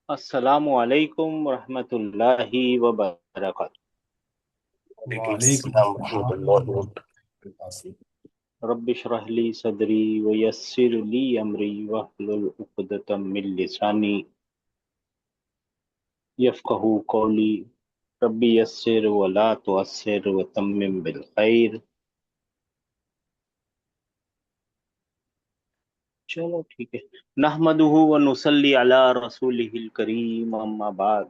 अस्सलामु अलैकुम रहमतुल्लाहि व बरकातुहू। वालेकुम अस्सलाम अस्सलाम रहमतुल्लाहि व वरहमतुल्लाहि। रब्बि इश्रह ली सदरी व यस्सिर ली अमरी वहलुल उक़दतम मिन लिसानी यफ़क़हू क़ौली। रब्बी यस्सिर व ला तुअस्सिर व तम्मिम बिल खैर। चलो ठीक है। नहमदुहु व नुसल्ली अला रसूलिहिल करीम, अम्मा बाद।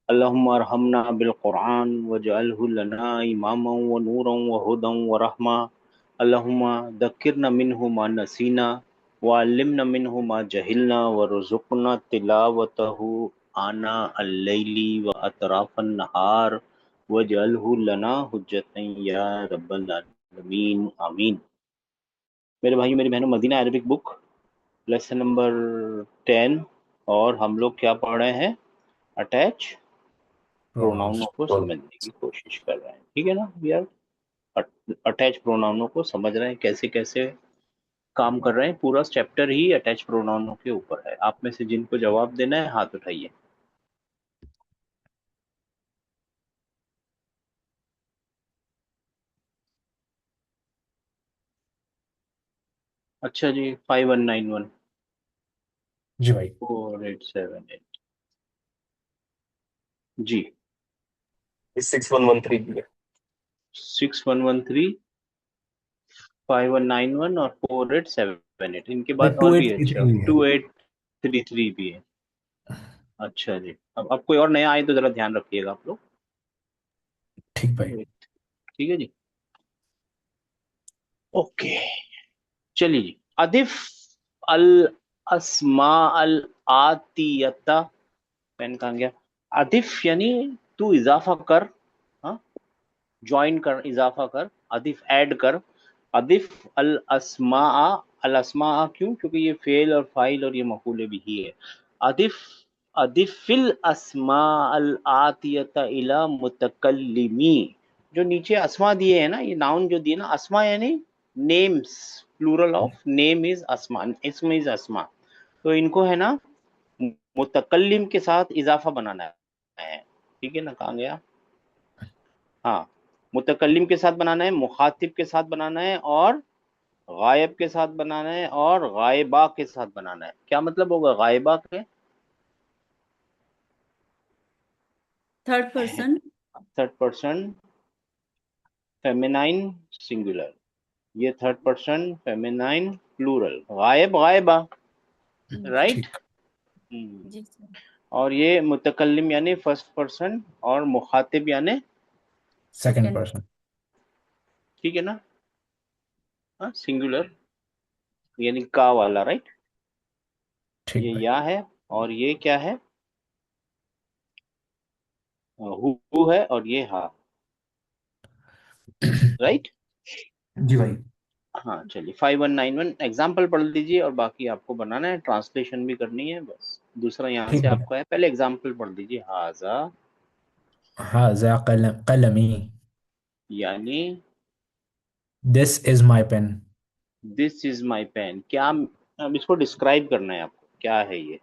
अल्लाहुम्मा अरहमना बिल कुरआन वजअलहु लना इमामन व नूरन व हुदन व रहमा। अल्लाहुम्मा दक्किरना मिन्हु मा नसीना व अल्लिमना मिन्हु मा जहिलना वरज़ुक़ना तिलावतहु आना अल-लैली व अतराफन नहार वजअलहु लना हुज्जतन या रब्बल आलमीन, आमीन। मेरे भाई मेरी बहनों, Madinah Arabic book lesson number 10। और हम लोग क्या पढ़ रहे हैं? Attach pronounce. प्रोनाउनों को समझने की कोशिश कर रहे हैं। ठीक है ना यार? अटैच प्रोनाउनों को समझ रहे हैं कैसे कैसे काम कर रहे हैं। पूरा चैप्टर ही अटैच प्रोनाउनों के ऊपर है। आप में से जिनको जवाब देना है हाथ उठाइए। अच्छा जी, 5191 जी भाई। 4878। जी। 6113 भी है। 6113, 5191 और 4878, इनके भाई बाद टू और भी एट है। थ्री अच्छा, थ्री है। 2833 भी है। अच्छा जी, अब कोई और नया आए तो जरा ध्यान रखिएगा आप लोग। ठीक भाई। ठीक है जी। ओके, चलिए जी। अदिफ अल अस्मा अल आतियता। पेन कहाँ गया? अदिफ यानी तू इजाफा कर। हाँ, ज्वाइन कर, इजाफा कर, अदिफ ऐड कर। अदिफ अल अस्मा। अल अस्मा क्यों? क्योंकि ये फेल और फाइल और ये मफूले भी ही है। अदिफ अदिफिल अस्मा अल आतियता इला मुतकल्लिमी। जो नीचे अस्मा दिए हैं ना, ये नाउन जो दिए ना, अस्मा यानी names, plural of name is अस्मा, इसम इज अस्मा। तो इनको है ना मुतकल्लिम के साथ इजाफा बनाना है। ठीक है ना? कहाँ गया? हाँ, मुतकल्लिम के साथ बनाना है, मुखातिब के साथ बनाना है, और गायब के साथ बनाना है, और गायबा के साथ बनाना है। क्या मतलब होगा गायबा के? Third person. Third person feminine singular. ये थर्ड पर्सन फेमिनाइन प्लूरल, गायब गायबा। राइट। ठीक। जी सर। और ये मुतकल्लिम यानी फर्स्ट पर्सन, और मुखातिब यानी सेकंड सेकंड। पर्सन। ठीक है ना? हाँ, सिंगुलर यानी का वाला, राइट। ठीक ये भाई। या है, और ये क्या है? हु है, और ये हा। राइट। जी भाई। हाँ चलिए, 5191 एग्जाम्पल पढ़ लीजिए, और बाकी आपको बनाना है, ट्रांसलेशन भी करनी है बस। दूसरा यहाँ ठीक से भाई। आपका है, पहले एग्जाम्पल पढ़ लीजिए। हाजा हाजा कलमी। यानी this is my pen. This is my pen. क्या? अब इसको डिस्क्राइब करना है आपको, क्या है ये,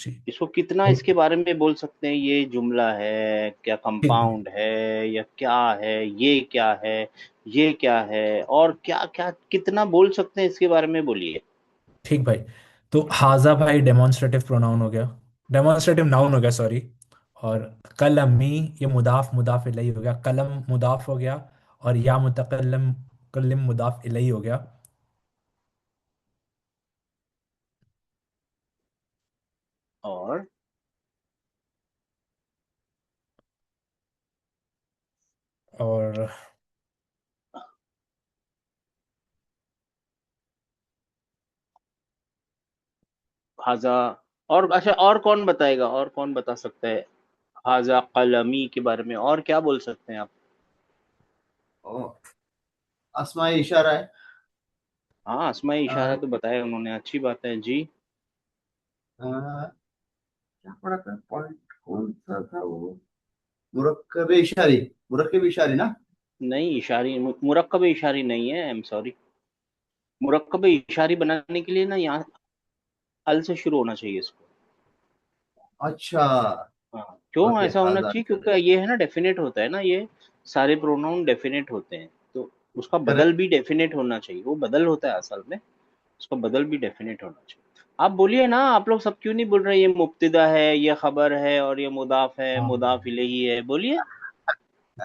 जी। इसको कितना तो इसके बारे में बोल सकते हैं? ये जुमला है क्या, ठीक भाई। कंपाउंड है या क्या है, ये क्या है, ये क्या है, और क्या क्या कितना बोल सकते हैं इसके बारे में, बोलिए। ठीक भाई। तो हाजा भाई डेमोन्स्ट्रेटिव प्रोनाउन हो गया। डेमोन्स्ट्रेटिव नाउन हो गया, सॉरी। और कलमी, ये मुदाफ मुदाफ इलही हो गया। कलम मुदाफ हो गया। और या मुतकल्लम कल्लिम मुदाफ इलही हो गया। और और हाजा, और अच्छा, और कौन बताएगा, और कौन बता सकता है हाजा कलमी के बारे में? और क्या बोल सकते हैं आप? और अस्माए इशारा है। हाँ, अस्माई इशारा आ, तो बताया उन्होंने, अच्छी बात है जी। आ, क्या पढ़ा था पॉइंट, कौन सा था वो? मुरक्कब इशारी। मुरक्कब इशारी ना। नहीं, इशारी मुरक्कब इशारी नहीं है, आई एम सॉरी। मुरक्कब इशारी बनाने के लिए ना यहाँ अल से शुरू होना चाहिए इसको। अच्छा। हाँ, क्यों ओके, ऐसा होना हाजा। चाहिए? क्योंकि ये है ना डेफिनेट होता है ना, ये सारे प्रोनाउन डेफिनेट होते हैं, तो उसका बदल करेक्ट। भी डेफिनेट होना चाहिए। वो बदल होता है असल में, उसका बदल भी डेफिनेट होना चाहिए। आप बोलिए ना, आप लोग सब क्यों नहीं बोल रहे ये मुब्तदा है, ये खबर है, और ये मुदाफ है, हाँ मुदाफ इलैही है? बोलिए।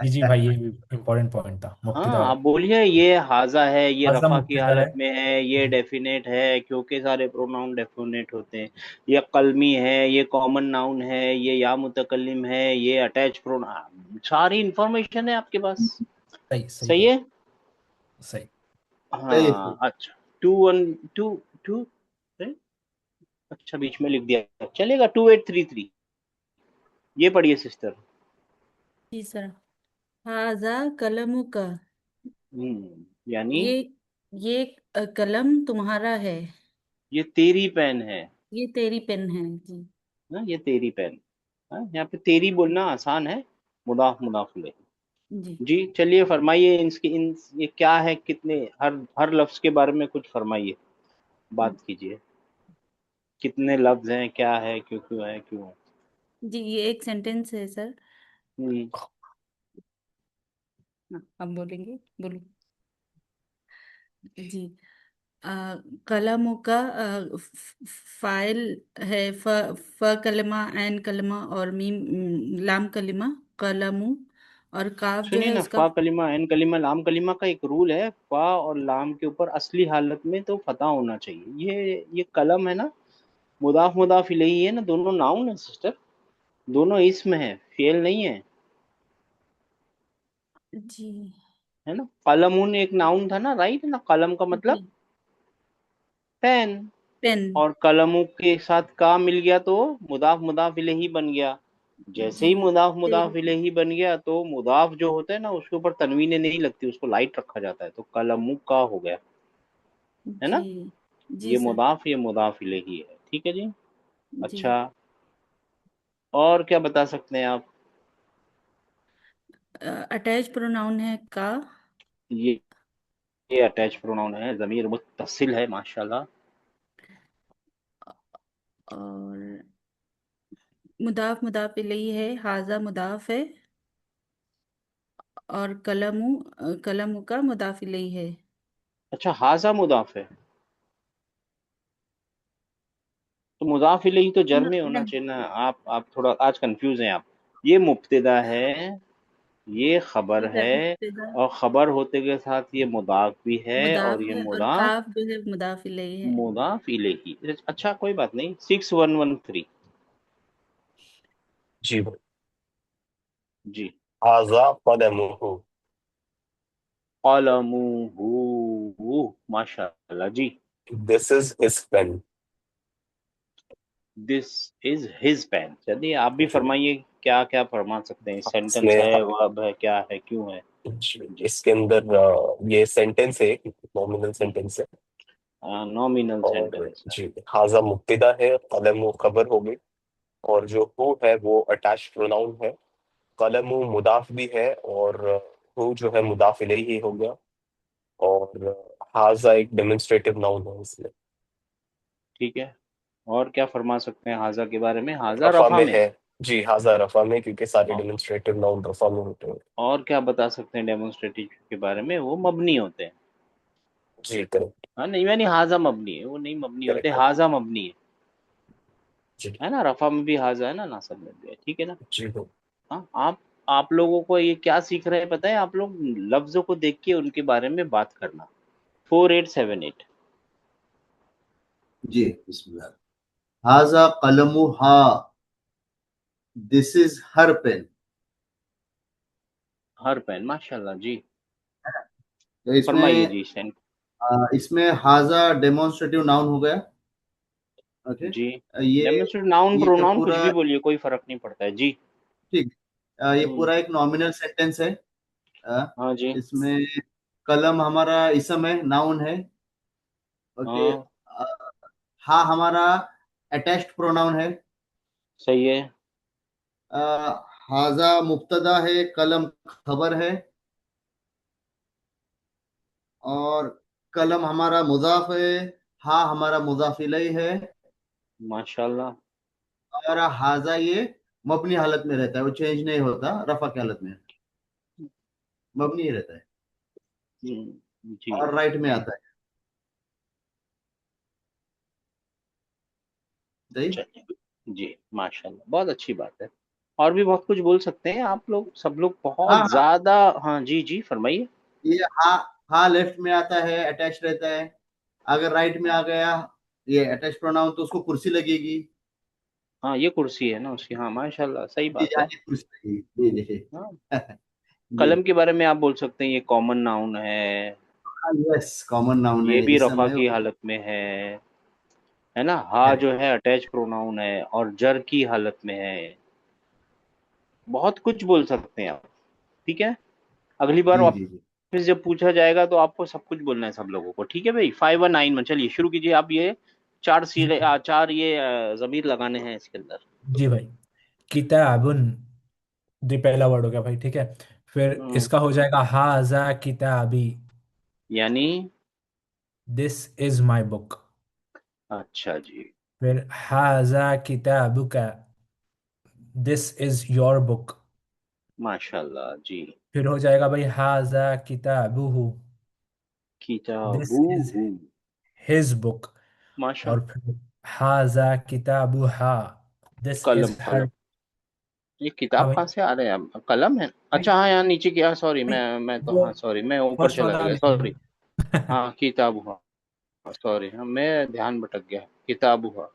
जी जी भाई, ये भी इम्पोर्टेंट पॉइंट था, मुब्तदा। हाँ, आप बोलिए ये हाजा है, ये हाजा रफा की मुब्तदा है। हालत में है, ये डेफिनेट है क्योंकि सारे प्रोनाउन डेफिनेट होते हैं। ये कलमी है, ये कॉमन नाउन है, ये या मुतकल्लिम है, ये अटैच प्रोनाउन, सारी इंफॉर्मेशन है आपके पास। सही सही सही भाई। है। सही। सही हाँ, अच्छा। टू वन टू टू, अच्छा बीच में लिख दिया, चलेगा। 2833, ये पढ़िए सिस्टर। जी सर। हाजा कलमु का। यानी ये ये कलम तुम्हारा है। ये तेरी पेन है ये तेरी पेन है जी। ना, ये तेरी पेन। हाँ, यहाँ पे तेरी बोलना आसान है, मुदाफ मुदाफ ले। जी जी चलिए, फरमाइए इसकी इन ये क्या है, कितने, हर हर लफ्ज के बारे में कुछ फरमाइए, बात कीजिए। कितने लफ्ज हैं, क्या है, क्यों क्यों है, क्यों है? जी, ये एक सेंटेंस है सर। हम्म, हाँ, अब बोलेंगे, बोलो। जी। अ, कलमों का फाइल है। फ कलमा, ऐन कलमा और मीम, लाम कलिमा। कलमु। और काफ जो सुनिए है ना, उसका। फा कलिमा, एन कलिमा, लाम कलिमा का एक रूल है, फा और लाम के ऊपर असली हालत में तो फता होना चाहिए। ये कलम है ना, मुदाफ मुदाफ इलैही है ना, दोनों नाउन है सिस्टर, दोनों इसम है, फेल नहीं है। जी है ना, कलमुन एक नाउन था ना, राइट ना, कलम का जी। मतलब पेन, पेन। और कलमों के साथ का मिल गया तो मुदाफ मुदाफ इलैही बन गया। जैसे जी ही मुदाफ तेरी। मुदाफ इलैही बन गया तो मुदाफ जो होता है ना, उसके ऊपर तनवीनें नहीं लगती, उसको लाइट रखा जाता है, तो कलमु का हो गया। है जी ना, जी ये सर। मुदाफ, ये मुदाफ इलैही है, ठीक है जी। जी। अच्छा, और क्या बता सकते हैं आप? अटैच प्रोनाउन है का। ये ये अटैच प्रोनाउन है, जमीर मुत्तसिल है, माशाल्लाह। और मुदाफ मुदाफ इलैही है। हाजा मुदाफ है। और कलमु का मुदाफ इलैही है। अच्छा, हाजा मुदाफ है, तो मुदाफ इलैही तो जर में होना नहीं। चाहिए ना। आप थोड़ा आज कंफ्यूज हैं आप। ये मुब्तदा है, ये खबर जी है, सर, मुब्तदा और खबर होते के साथ ये मुदाफ भी है, और मुदाफ ये है और मुदाफ काफ जो है मुदाफ इलैही है। मुदाफ इलैही। अच्छा कोई बात नहीं, 6113। जी भाई। जी। हाजा कलमुहु। कलमुहु, माशाल्लाह जी। This is his pen. This is his pen. चलिए आप भी जी। फरमाइए, क्या क्या फरमा सकते हैं? सेंटेंस इसमें है, वर्ब है, क्या है, क्यों है? जी। इसके अंदर ये सेंटेंस है, नॉमिनल सेंटेंस है। नॉमिनल और सेंटेंस है। जी, हाजा मुब्तदा है, कलम खबर हो गई, और जो हु है वो अटैच प्रोनाउन है। कलम मुदाफ भी है, और हु जो है मुदाफ इलैही ही हो गया। और हाजा एक डेमोन्स्ट्रेटिव नाउन है इसमें। ठीक है, और क्या फरमा सकते हैं हाजा के बारे में? हाजा रफा रफा में में। है। जी, हाजा रफा में, क्योंकि सारे औ- डेमोन्स्ट्रेटिव नाउन रफा में होते हैं। और क्या बता सकते हैं डेमोन्स्ट्रेटिव के बारे में? वो मबनी होते हैं। जी करेक्ट। हाँ नहीं, यानी हाजा मबनी है, वो नहीं मबनी होते, करेक्ट। हाजा मबनी जी। है ना, रफा में भी हाजा है ना, नासब में भी है, ठीक है ना। जी हाँ, आप लोगों को ये क्या सीख रहे हैं पता है? आप लोग लफ्जों को देख के उनके बारे में बात करना। 4878। जी, बिस्मिल्लाह। हाजा कलमु हा। This is her pen. Her pen, माशाल्लाह जी। तो फरमाइए इसमें जी सेंट। इसमें हाजा डेमोन्स्ट्रेटिव नाउन हो गया। ओके। जी, ये डेमोन्स्ट्रेट नाउन ये प्रोनाउन कुछ पूरा भी बोलिए, कोई फर्क नहीं पड़ता है जी। ठीक। ये हम्म, पूरा एक नॉमिनल सेंटेंस है। हाँ जी। इसमें कलम हमारा इसम है, नाउन है। ओके। हाँ, हा हमारा अटैच्ड प्रोनाउन है। सही है। अ, हाजा मुब्तदा है, कलम खबर है, और कलम हमारा मुजाफ है, हा हमारा मुजाफ इलैहि है। माशाल्लाह। और हाजा ये मबनी हालत में रहता है, वो चेंज नहीं होता, रफा की हालत में मबनी ही रहता है। जी और राइट में आता है। सही। चलिए जी, माशाल्लाह, बहुत अच्छी बात है। और भी बहुत कुछ बोल सकते हैं आप लोग, सब लोग हाँ बहुत हाँ, ज्यादा। हाँ जी जी, फरमाइए। ये हाँ, हाँ लेफ्ट में आता है, अटैच रहता है। अगर राइट में आ गया ये अटैच प्रोनाउन तो उसको कुर्सी लगेगी। हाँ, ये कुर्सी है ना उसकी, हाँ माशाल्लाह, सही जी बात हाँ, है। ये कुर्सी लगेगी। जी हाँ, जी। कलम जी के बारे में आप बोल सकते हैं, ये कॉमन नाउन है, हाँ, यस कॉमन नाउन ये है भी इस रफा समय। की हालत में है ना। हा है। जो है अटैच प्रोनाउन है और जर की हालत में है। बहुत कुछ बोल सकते हैं आप, ठीक है। अगली बार जी जी जी। वापस जब पूछा जाएगा तो आपको सब कुछ बोलना है सब लोगों को, ठीक है भाई। 5 और 9 में चलिए शुरू कीजिए आप। ये जी चार ये जमीर लगाने हैं इसके अंदर। जी भाई। किताबुन, ये पहला वर्ड हो गया भाई, ठीक है। फिर हम्म, इसका हो जाएगा हाजा किताबी, यानी। This is my book. अच्छा जी। फिर हाजा किताबुका, दिस इज योर बुक। माशाल्लाह जी। फिर हो जाएगा भाई हाजा किताबुहु, दिस इज किताबूहू। His book. माशा। और फिर हाजा किताबुहा, दिस कलम इज कलम, हर। ये हाँ किताब भाई। कहाँ से आ रहे हैं अब, कलम है। भाई अच्छा हाँ, यहाँ नीचे की, हाँ सॉरी, भाई, मैं तो, वो हाँ सॉरी, मैं ऊपर फर्स्ट चला वाला गया, लिख सॉरी। दिया। हाँ किताब हुआ, सॉरी, हाँ मैं ध्यान भटक गया। किताब हुआ।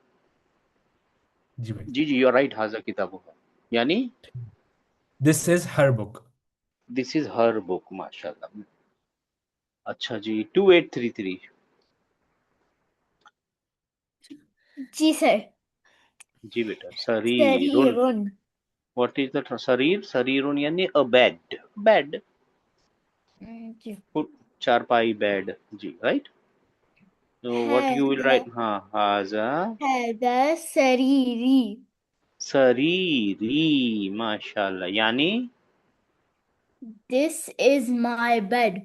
जी भाई। जी जी, यू आर राइट, हाजा किताब हुआ, यानी this is her book. This is her book, माशाल्लाह। अच्छा जी, 2833। जी सर। जी बेटा, शरीरुन। शरीरुन। व्हाट इज द शरीर, शरीरुन यानी अ बेड, बेड, जी। चारपाई, बेड, जी राइट। तो व्हाट यू विल हैजा। राइट, हाँ हाजा हैजा शरीरी। शरीरी, माशाल्लाह, यानी दिस इज माय बेड।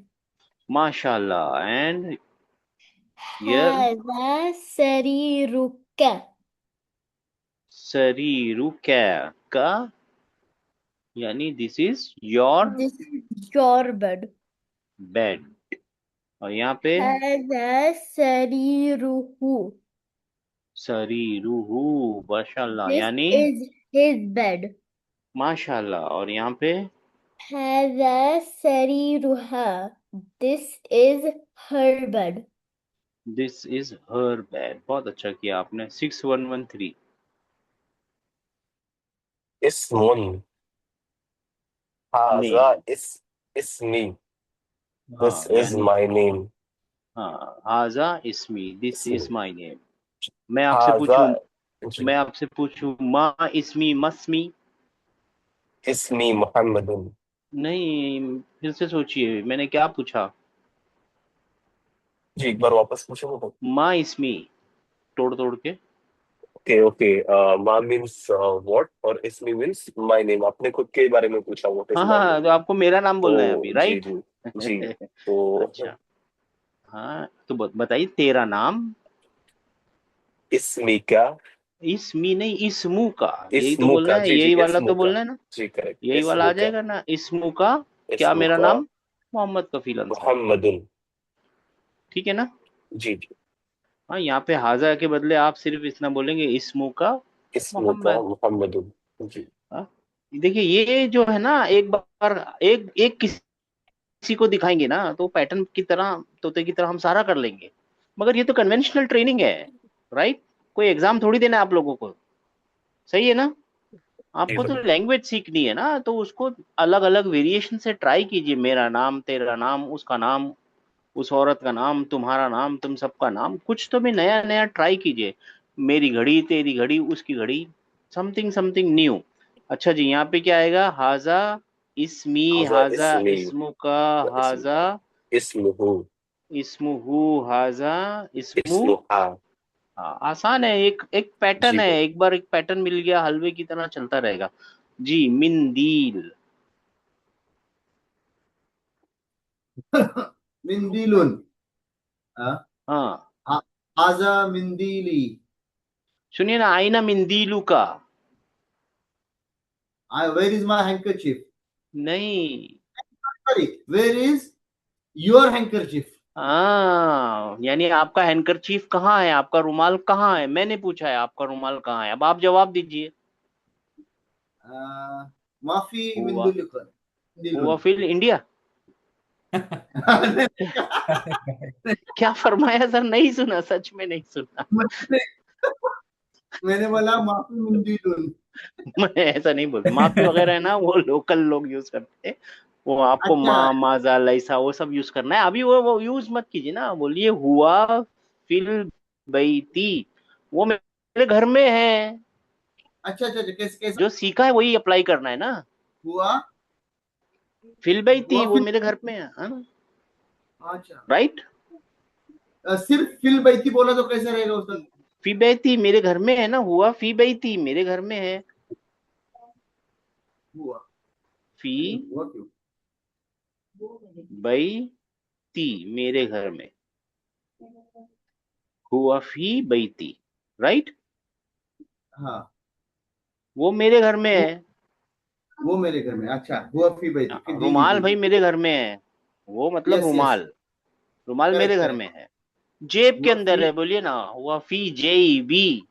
माशाल्लाह। एंड यर हैजा शरीरुका। शरीरु क्या का, यानी this is your this is your bed. Bed. और यहाँ पे हैजा शरीरुहु। शरीरुहु, माशाल्लाह, दिस यानी इज हिज बेड। माशाल्लाह। और यहाँ पे हैजा शरीरुहा। This is her bed. This is her bed. बहुत अच्छा किया आपने। 6113। इसमुन, हाजा नेम, इस इसमी, दिस हाँ इज यानी, माय नेम। हाँ हाजा इसमी, दिस इज इसमी, माय नेम। मैं आपसे हाजा, पूछूं, जी, मैं आपसे पूछूं, माँ इसमी मस्मी। इसमी मोहम्मदुन। नहीं, फिर से सोचिए, मैंने क्या पूछा। जी एक बार वापस पूछो। माँ इसमी, तोड़ तोड़ के। ओके ओके, मा मीन्स व्हाट और इसमी मीन्स माय नेम। आपने खुद के बारे में पूछा, व्हाट इज हाँ माय हाँ, नेम। तो आपको मेरा नाम बोलना है तो अभी, जी राइट। जी जी, तो अच्छा, हाँ तो बताइए तेरा नाम। इसमी क्या, इसमी नहीं, इसमू का, यही तो इसमु बोलना का, है, जी जी, यही वाला इसमु तो का, बोलना है ना। जी करेक्ट, यही वाला इसमु आ का, जाएगा ना, इसमू का। क्या इसमु मेरा का नाम, मोहम्मद कफील अंसारी। मोहम्मदुन। ठीक है ना। जी जी, हाँ, यहाँ पे हाजा के बदले आप सिर्फ इतना बोलेंगे, इसमू का इसमु का मोहम्मद। मोहम्मदुन। जी हाँ, देखिए ये जो है ना, एक बार एक एक किसी को दिखाएंगे ना तो पैटर्न की तरह, तोते की तरह हम सारा कर लेंगे। मगर ये तो कन्वेंशनल ट्रेनिंग है, राइट। कोई एग्जाम थोड़ी देना है आप लोगों को, सही है ना। जी आपको तो भाई, लैंग्वेज सीखनी है ना, तो उसको अलग अलग वेरिएशन से ट्राई कीजिए। मेरा नाम, तेरा नाम, उसका नाम, उस औरत का नाम, तुम्हारा नाम, तुम सबका नाम, कुछ तो भी नया नया ट्राई कीजिए। मेरी घड़ी, तेरी घड़ी, उसकी घड़ी, समथिंग समथिंग न्यू। अच्छा जी, यहाँ पे क्या आएगा, हाजा इसमी, हाजा हाजा इसमी, इसमु का, इसमु हाजा का, इसमुहु, इसमुहु, हाजा इसमु। इसमुहा। हाँ, आसान है, एक एक पैटर्न जी है, भाई, एक बार एक पैटर्न मिल गया, हलवे की तरह चलता रहेगा। जी, मिंदील। मिंदीलुन। हाँ। हाँ, हा- हाजा मिंदीली। सुनिए ना, आईना मिंदीलू का। वेयर इज माई हैंकरचीफ, नहीं, sorry, where is your handkerchief? हाँ, यानी आपका हैंकरचीफ कहाँ है, आपका रुमाल कहाँ है, मैंने पूछा है आपका रुमाल कहाँ है, अब आप जवाब दीजिए। माफी हुआ मिंदुलुकन, हुआ दिलुन। Fill India. क्या फरमाया सर, नहीं सुना, सच में नहीं सुना। मैंने मैंने बोला माफी मिंदुलुन। मैं ऐसा नहीं बोलता, माफी वगैरह है ना वो लोकल लोग यूज करते हैं, वो आपको अच्छा, माँ माजा लैसा वो सब यूज करना है, अभी वो यूज मत कीजिए ना, बोलिए हुआ फिल बैती, वो मेरे घर में है, अच्छा, अच्छा, अच्छा, कैसे कैसा जो सीखा है वही अप्लाई करना है ना। हुआ? फिल बैती हुआ वो फिर, मेरे घर में है ना, अच्छा, राइट। सिर्फ फिल बैती बोला तो कैसे रहेगा उसका? फी बैती मेरे घर में है ना, हुआ फी बैती मेरे घर में है, हुआ, फी अरे हुआ क्यों? बैती मेरे घर में, हुआ फी बैती, राइट, हाँ, वो मेरे घर में वो है। वो मेरे घर में, अच्छा, हुआ फी बैती, फिर जी जी रुमाल जी भाई जी, मेरे घर में है, वो मतलब यस यस, रुमाल, रुमाल मेरे करेक्ट घर में करेक्ट। है, जेब के हुआ अंदर फी, है, बोलिए ना, हुआ फी जे बी,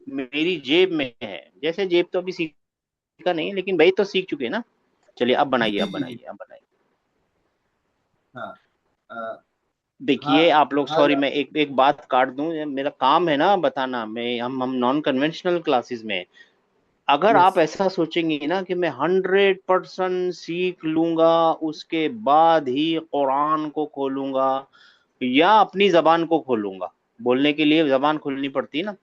मेरी जेब में है, जैसे जेब तो अभी सीखा नहीं लेकिन भाई तो सीख चुके हैं ना। चलिए अब बनाइए, जी अब जी जी, बनाइए, अब बनाइए। हाँ, अ, देखिए हाँ आप लोग, हाँ, सॉरी मैं एक एक बात काट दूं, ये मेरा काम है ना बताना, मैं हम नॉन कन्वेंशनल क्लासेस में हैं। अगर यस आप ऐसा सोचेंगे ना कि मैं 100% सीख लूंगा उसके बाद ही कुरान को खोलूंगा या अपनी जबान को खोलूंगा, बोलने के लिए जबान खोलनी पड़ती है ना,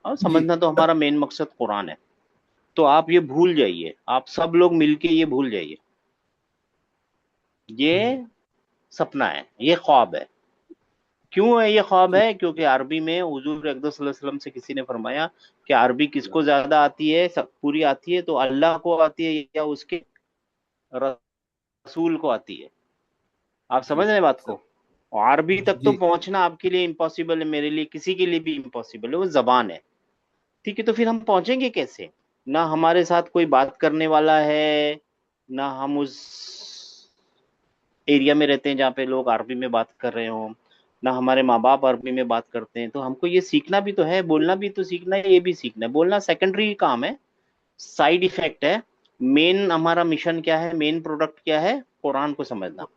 और जी, समझना तो हमारा मेन मकसद कुरान है, तो आप ये भूल जाइए, आप सब लोग मिलके ये भूल जाइए, ठीक है। ये सपना है, ये ख्वाब है। क्यों है ये ख्वाब ठीक, है, क्योंकि अरबी में हुजूर अकरम सल्लल्लाहु अलैहि वसल्लम से किसी ने फरमाया कि अरबी किसको ज्यादा आती है, सब पूरी आती है, तो अल्लाह को आती है या उसके रसूल को आती है। आप समझ जी, रहे हैं बात को, सब, और अरबी तक तो जी, पहुंचना आपके लिए इम्पॉसिबल है, मेरे लिए, किसी के लिए भी इम्पॉसिबल है, वो जबान है। ठीक है, तो फिर हम पहुंचेंगे कैसे, ना हमारे साथ कोई बात करने वाला है, ना हम उस एरिया में रहते हैं जहाँ पे लोग अरबी में बात कर रहे हो, ना हमारे माँ बाप अरबी में बात करते हैं, तो हमको ये सीखना भी तो है, बोलना भी तो सीखना है, ये भी सीखना है, बोलना सेकेंडरी काम है, साइड इफेक्ट है। मेन हमारा मिशन क्या है, मेन प्रोडक्ट क्या है, कुरान को समझना।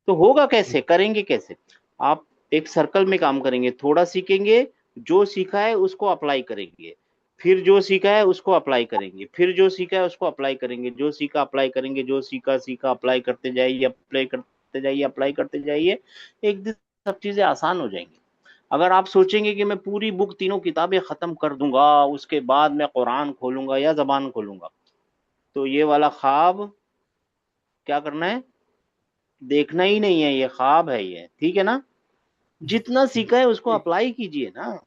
तो होगा कैसे, करेंगे कैसे, आप एक सर्कल में काम करेंगे, थोड़ा सीखेंगे, जो सीखा है उसको अप्लाई करेंगे, फिर जो सीखा है उसको अप्लाई करेंगे, फिर जो सीखा है उसको अप्लाई करेंगे, जो सीखा अप्लाई करेंगे, जो सीखा सीखा अप्लाई करते जाइए, अप्लाई करते जाइए, अप्लाई करते जाइए, एक दिन सब चीजें आसान हो जाएंगी। अगर आप सोचेंगे कि मैं पूरी बुक तीनों किताबें खत्म कर दूंगा उसके बाद मैं कुरान खोलूंगा या जबान खोलूंगा, तो ये वाला ख्वाब क्या करना है, देखना ही नहीं है, ये ख्वाब है ये, ठीक है ना। जितना सीखा है उसको ठीक, अप्लाई कीजिए ना,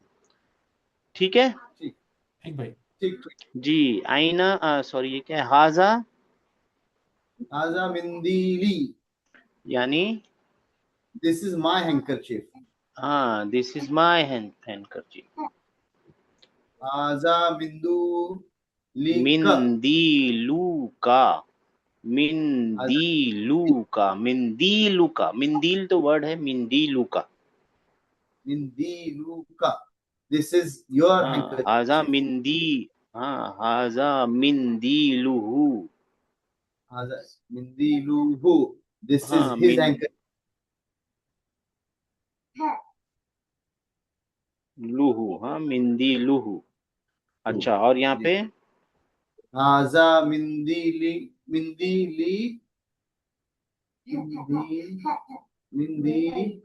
ठीक है। ठीक, ठीक भाई। ठीक, ठीक। जी, आईना, सॉरी ये क्या है, हाजा, आजा मिंदीली, यानी, दिस इज माई हैंकरचीफ। हाँ, दिस इज माय हैंडकरचीफ, आजा मिंदू लीक, मिंदीलू का, आजा मिंदीलू का, मिंदीलू का, मिंदील तो वर्ड है, मिंदीलू का, मिंदीलू का, दिस इज योर हाँ, हाजा हैंकरचीफ। मिंदी, हाँ, हाजा मिंदीलुहु, आजा मिंदीलू, दिस इज हाँ, हिज हैंकर। लुहु, हाँ, मिंदीलुहु। अच्छा, और यहाँ जी, पे, आजा मिंदीली, मिंदीली, मिंदी, मिंदी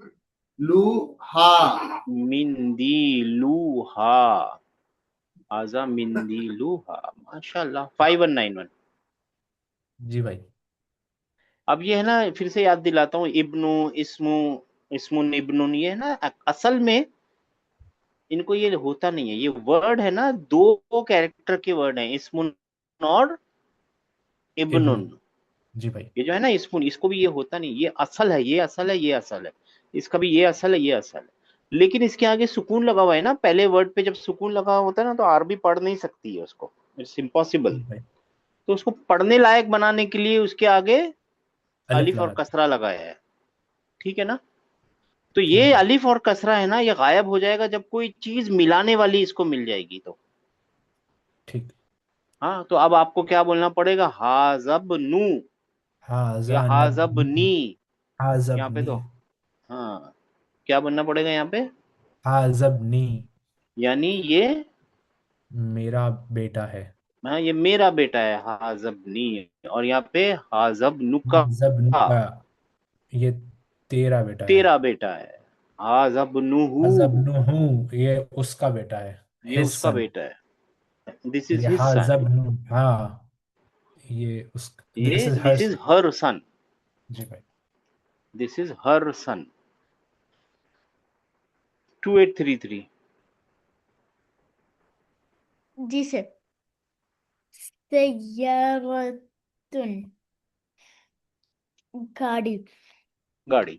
लू हा, मिंदीलुहा, हाजा मिंदीलुहा, माशाल्लाह, 5191। जी भाई। अब ये है ना, फिर से याद दिलाता हूँ, इब्नु, इस्मु, इस्मुन, इब्नुन, ये है ना, असल में इनको ये होता नहीं है, ये वर्ड है ना, दो कैरेक्टर के वर्ड हैं, इस्मुन और इब्न। इब्नुन। जी भाई। ये जो है ना इस्मुन, इसको भी ये होता नहीं, ये असल है, ये असल है, ये असल है, इसका भी ये असल है, ये असल है, लेकिन इसके आगे सुकून लगा हुआ है ना, पहले वर्ड पे जब सुकून लगा होता है ना तो अरबी पढ़ नहीं सकती है उसको, इट्स इम्पॉसिबल। ठीक भाई। तो उसको पढ़ने लायक बनाने के लिए उसके आगे अलिफ अलिफ और लगाते कसरा लगाया है, ठीक है ना। तो ठीक ये है। अलिफ और कसरा है ना, ये गायब हो जाएगा जब कोई चीज मिलाने वाली इसको मिल जाएगी तो। ठीक। हाँ, तो अब आपको क्या बोलना पड़ेगा, हाजब नू या हाजा हाजब नबनी। नी। यहाँ पे हाजबनी। तो हाँ, क्या बनना पड़ेगा यहाँ पे, हाजबनी। यानी ये, मेरा बेटा है। हाँ ये मेरा बेटा है, हाजब नी। और यहाँ पे हाजब नुका, हाजबनी का, ये तेरा बेटा है। तेरा बेटा है, हाजब नुहू, हाजबनुहु, ये उसका बेटा है। ये हिज उसका सन। बेटा है, दिस और इज ये हिज सन, हाजबनु, हाँ, ये उस, दिस ये is her this is son. Her son, जी भाई। This is her son. 2833। जी सर। सय्यारतुन, गाड़ी। गाड़ी।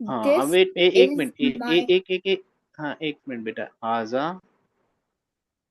हाँ This अब एक is मिनट, my एक हाँ एक मिनट बेटा, हाजा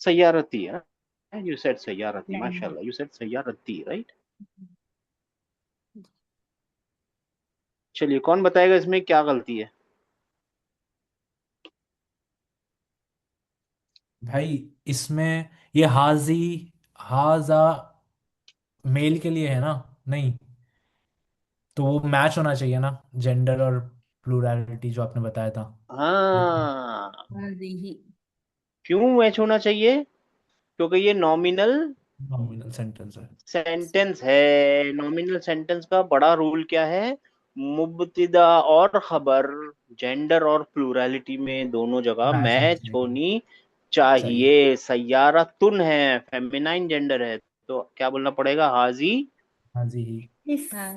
सयारती है, यू सेड सयारती, नहीं। माशाल्लाह, यू सेड सयारती, राइट। चलिए कौन बताएगा इसमें क्या गलती है। भाई इसमें ये हाजी, हाजा मेल के लिए है ना? नहीं, तो वो मैच होना चाहिए ना, जेंडर और प्लूरैलिटी जो आपने बताया था। लेकिन हाँ, हाजिही। क्यों मैच होना चाहिए, क्योंकि ये नॉमिनल नॉमिनल सेंटेंस है। सेंटेंस है। नॉमिनल सेंटेंस का बड़ा रूल क्या है, मुब्तिदा और खबर, जेंडर और प्लूरैलिटी में दोनों जगह मैच होना मैच चाहिए। होनी चाहिए। चाहिए। सैयारा तुन है, फेमिनाइन जेंडर है, तो क्या बोलना पड़ेगा, हाजी। हाजी ही। जी ही।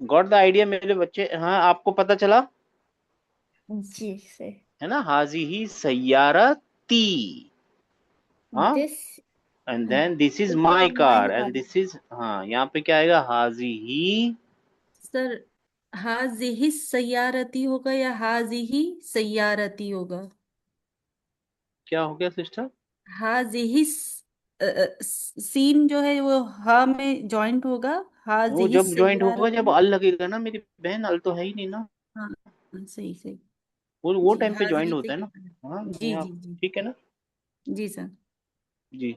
गॉट द आइडिया मेरे बच्चे, हाँ आपको पता चला जी सर। है ना, हाजी ही सैयारती, हाँ। This and then this is is my my car, car. And this is, हाँ यहाँ पे क्या आएगा, हाजी ही, सर, हाजिही सैयारती होगा या हाजिही सैयारती होगा? क्या हो गया सिस्टर। हाजिही सीन जो है वो हा में जॉइंट होगा। वो हाजिही जब ज्वाइंट होगा जब सैयारती। अल लगेगा ना मेरी बहन, अल तो है ही नहीं ना, हाँ, सही सही। वो जी, टाइम पे ज्वाइंट हाजिही होता है ना। हाँ सैयारती। जी यहाँ, जी जी। ठीक है ना। जी सर। जी।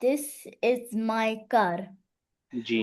This is my car. जी।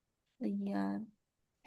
सैयार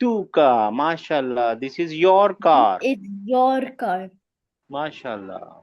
टू का, माशाल्लाह, this is your This car, is your car. माशाल्लाह।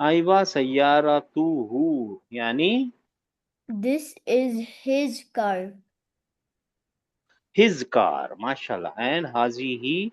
आइवा सैयारा तू हूँ, यानी This is his car. His car, माशाल्लाह। एंड हाजी ही,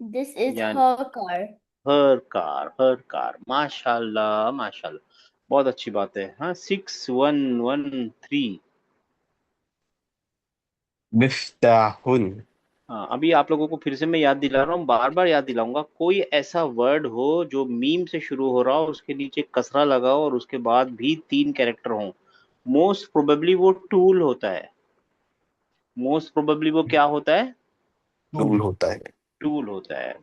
This is यानी her car. Her car, her car, माशाल्लाह माशाल्लाह, बहुत अच्छी बात है। हाँ 6113। मिफ्ताहुन। हाँ अभी आप लोगों को फिर से मैं याद दिला रहा हूँ, बार बार याद दिलाऊंगा, कोई ऐसा वर्ड हो जो मीम से शुरू हो रहा हो, उसके नीचे कसरा लगाओ और उसके बाद भी 3 कैरेक्टर हो, मोस्ट प्रोबेबली वो टूल होता है। मोस्ट प्रोबेबली वो क्या होता है, टूल टूल। होता है। टूल होता है।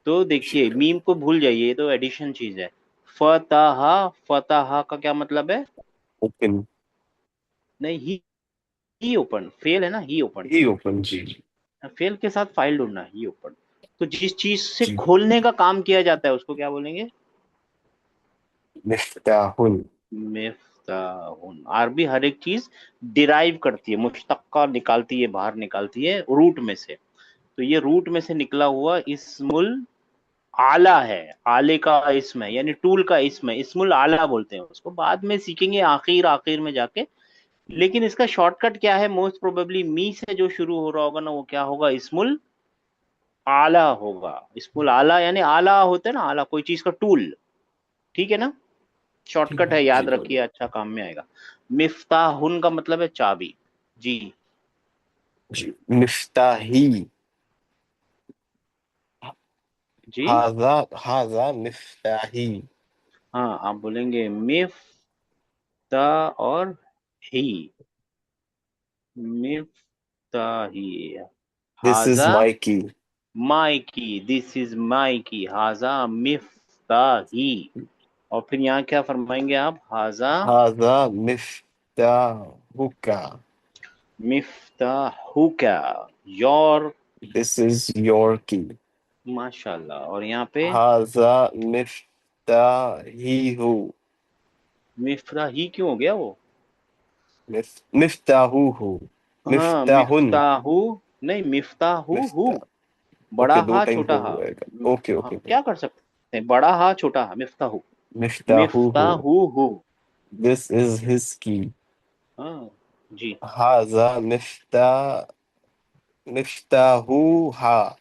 तो देखिए मीम को भूल जाइए, ये तो एडिशन चीज है। फताहा, फताहा का क्या मतलब है, ओपन। नहीं ही ओपन, फेल है ना, ही ओपन, ही ओपन, जी जी। फेल के साथ फाइल ढूंढना, ही ओपन। तो जिस चीज से जी। खोलने का काम किया जाता है उसको क्या बोलेंगे, मिफ्ताहुन। मिफ्ताहुन। आरबी हर एक चीज डिराइव करती है, मुश्तक्का निकालती है, बाहर निकालती है रूट में से। तो ये रूट में से निकला हुआ इस्मुल आला है, आले का इस्म है, यानी टूल का इस्म है, इस्मुल आला बोलते हैं उसको, बाद में सीखेंगे आखिर आखिर में जाके। लेकिन इसका शॉर्टकट क्या है, मोस्ट प्रोबेबली मी से जो शुरू हो रहा होगा ना, वो क्या होगा, इस्मुल आला होगा। स्कूल आला यानी आला होता है ना, आला कोई चीज का टूल। ठीक है ना, ठीक शॉर्टकट भाई। है, जी याद बोलिए। रखिए, अच्छा काम में आएगा। मिफ्ताहुन का मतलब है चाबी। जी। जी, मिफ्ताही। जी। हाजा, हाजा मिफ्ताही। हाँ, आप बोलेंगे मिफ्ता और ही। मिफ्ताही। दिस इज हाजा माई की। माई की, दिस इज माई की, हाजा मिफ्ताही। और फिर यहाँ क्या फरमाएंगे आप, हाजा हाजा मिफ्ताहुका। मिफ्ताहुका, योर। दिस इज योर की। माशाल्लाह। और यहाँ पे हाजा मिफ्ताहीहु। मिफ्ता ही क्यों हो गया वो? मिफ्ताहुहु। हाँ, मिफ्ताहुन। मिफ्ताहू। नहीं, मिफ्ताहू हु। मिफ्ता। बड़ा ओके, दो हा टाइम छोटा हो हा। जाएगा। ओके हाँ, ओके भाई। क्या कर सकते हैं, बड़ा हा छोटा हा, मिफ्ताहू। मिफ्ताहुहु। मिफ्ताहू हु। दिस इज हिज की। हाँ। जी। हाजा मिफ्ताहुहा।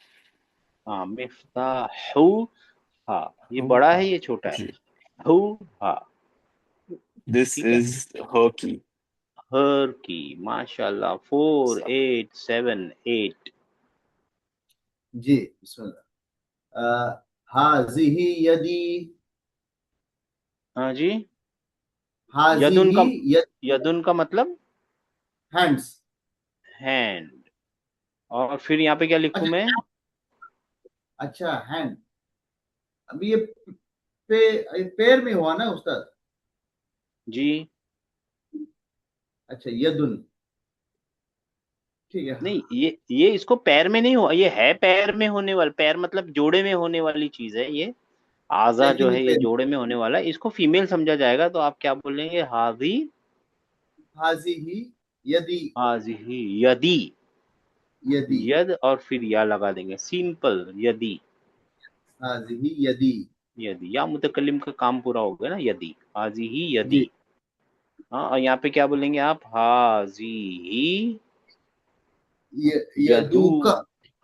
हाँ, मिफ्ताहू। हाँ, ये बड़ा हुआ। है, ये छोटा है। जी। हु। हाँ। दिस ठीक है। इज हर की। हर की। माशाल्लाह, 4878। जी बिस्मिल्लाह। हाजिही यदी। हाँ जी। यदुन हाजिही का, यद। यदुन का मतलब हैंड्स। हैंड। और फिर यहाँ पे क्या लिखूं मैं? अच्छा। अच्छा हैंड। अभी ये पे पैर में हुआ ना उस्ताद। जी। अच्छा यदुन। ठीक है। नहीं, ये इसको पैर में नहीं हुआ, ये है पैर में होने वाला, पैर मतलब जोड़े में होने वाली चीज है ये। आजा जो लेकिन है ये पैर। जोड़े में होने वाला है, इसको फीमेल समझा जाएगा, तो आप क्या बोलेंगे, हाजी। हाजिही यदि। हाजी यदि। यदि। यद और फिर या लगा देंगे, सिंपल, यदि। हाजिही यदि। यदि या मुतकल्लिम का काम पूरा हो गया ना, यदि, हाजी ही जी। यदि। हाँ, और यहाँ पे क्या बोलेंगे आप, हाजी ही यदू। यदु का।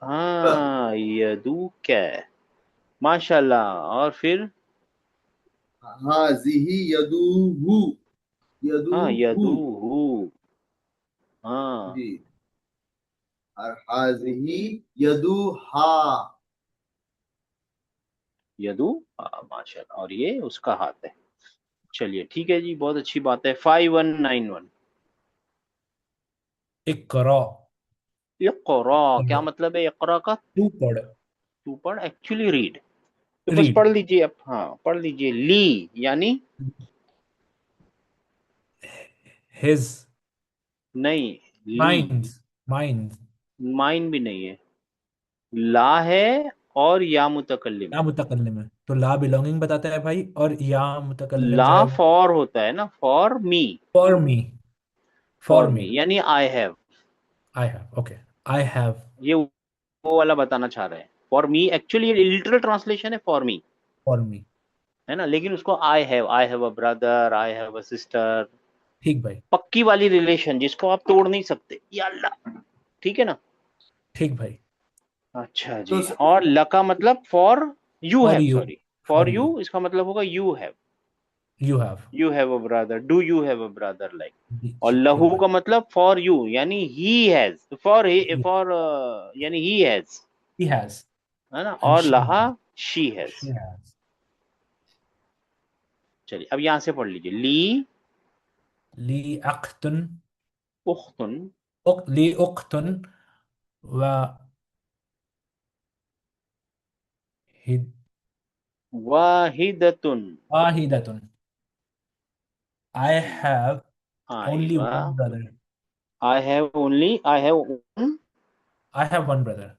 हाँ, यदू क्या है। माशाल्लाह। और फिर हाजिही यदुहु। हाँ, यदुहु। यदू हु। हाँ। जी। और हाजिही यदुहा। यदू। हाँ, माशाल्लाह, और ये उसका हाथ है। चलिए ठीक है जी, बहुत अच्छी बात है। 5191। इकरा। इक़रा, क्या मतलब है इक़रा का? तू पढ़। तू पढ़, एक्चुअली रीड। तो बस रीड। पढ़ लीजिए आप, हाँ पढ़ लीजिए, ली यानी हिज। नहीं, ली। माइंस। माइंस। माइन भी नहीं है। ला है और या मुतकल्लिम या है। मुतकल्लिम है तो ला बिलोंगिंग बताता है भाई, और या मुतकल्लिम जो है ला वो फॉर होता है ना, for me. For me. For for me. Me यानी I have. I have. Okay. I have. ये वो वाला बताना चाह रहे हैं, फॉर मी, एक्चुअली ये लिटरल ट्रांसलेशन है फॉर मी, फॉर मी। है ना, लेकिन उसको I have a brother, I have a sister. ठीक भाई। पक्की वाली रिलेशन जिसको आप तोड़ नहीं सकते, या अल्लाह। ठीक है ना। ठीक भाई। अच्छा तो जी। और ल का मतलब for you for have, you. Sorry, for for you, you. इसका मतलब होगा you have. You have. You have a brother, do you have a brother, like. और ठीक लहू भाई। का मतलब फॉर यू यानी ही हैज, फॉर फॉर यानी ही हैज, ही हैज। है ना। एंड और शी लहा शी हैज। She has. चलिए अब यहां से पढ़ लीजिए, ली ली अख्तुन। उख्तुन। ली उख्तुन व हिद वाहिदतुन। वाहिदतुन। I have only आइवा। one brother. I have one. I have one brother.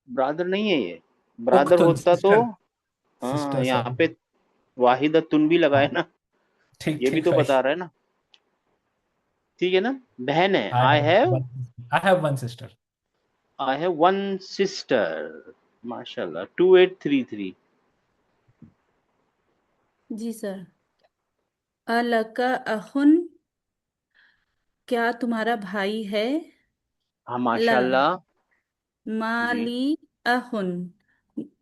Brother नहीं है ये, ब्रादर उख्तुन होता तो, सिस्टर। हाँ सिस्टर यहाँ सॉरी। पे वाहिदतुन भी लगाए हाँ। ना, ठीक ये भी ठीक तो भाई। बता रहा है ना। ठीक है ना, बहन है, I have one. I have one sister. I have one sister. माशाल्लाह, 2833। जी सर। अलका अहुन, क्या तुम्हारा भाई है? हाँ ला, माशाल्लाह। जी माली अहुन,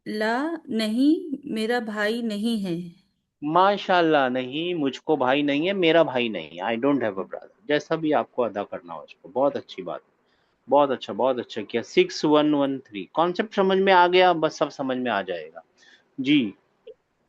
ला नहीं, मेरा भाई नहीं है। माशाल्लाह, नहीं मुझको भाई नहीं है, मेरा भाई नहीं है, I don't have a brother, जैसा भी आपको अदा करना हो उसको। बहुत अच्छी बात, बहुत अच्छा किया। 6113 कॉन्सेप्ट समझ में आ गया, बस सब समझ में आ जाएगा जी।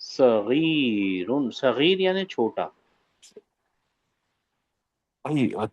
सगीरुन, सगीर यानी छोटा, भाई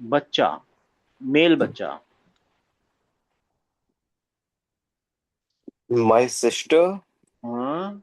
बच्चा, मेल बच्चा। My sister हाँ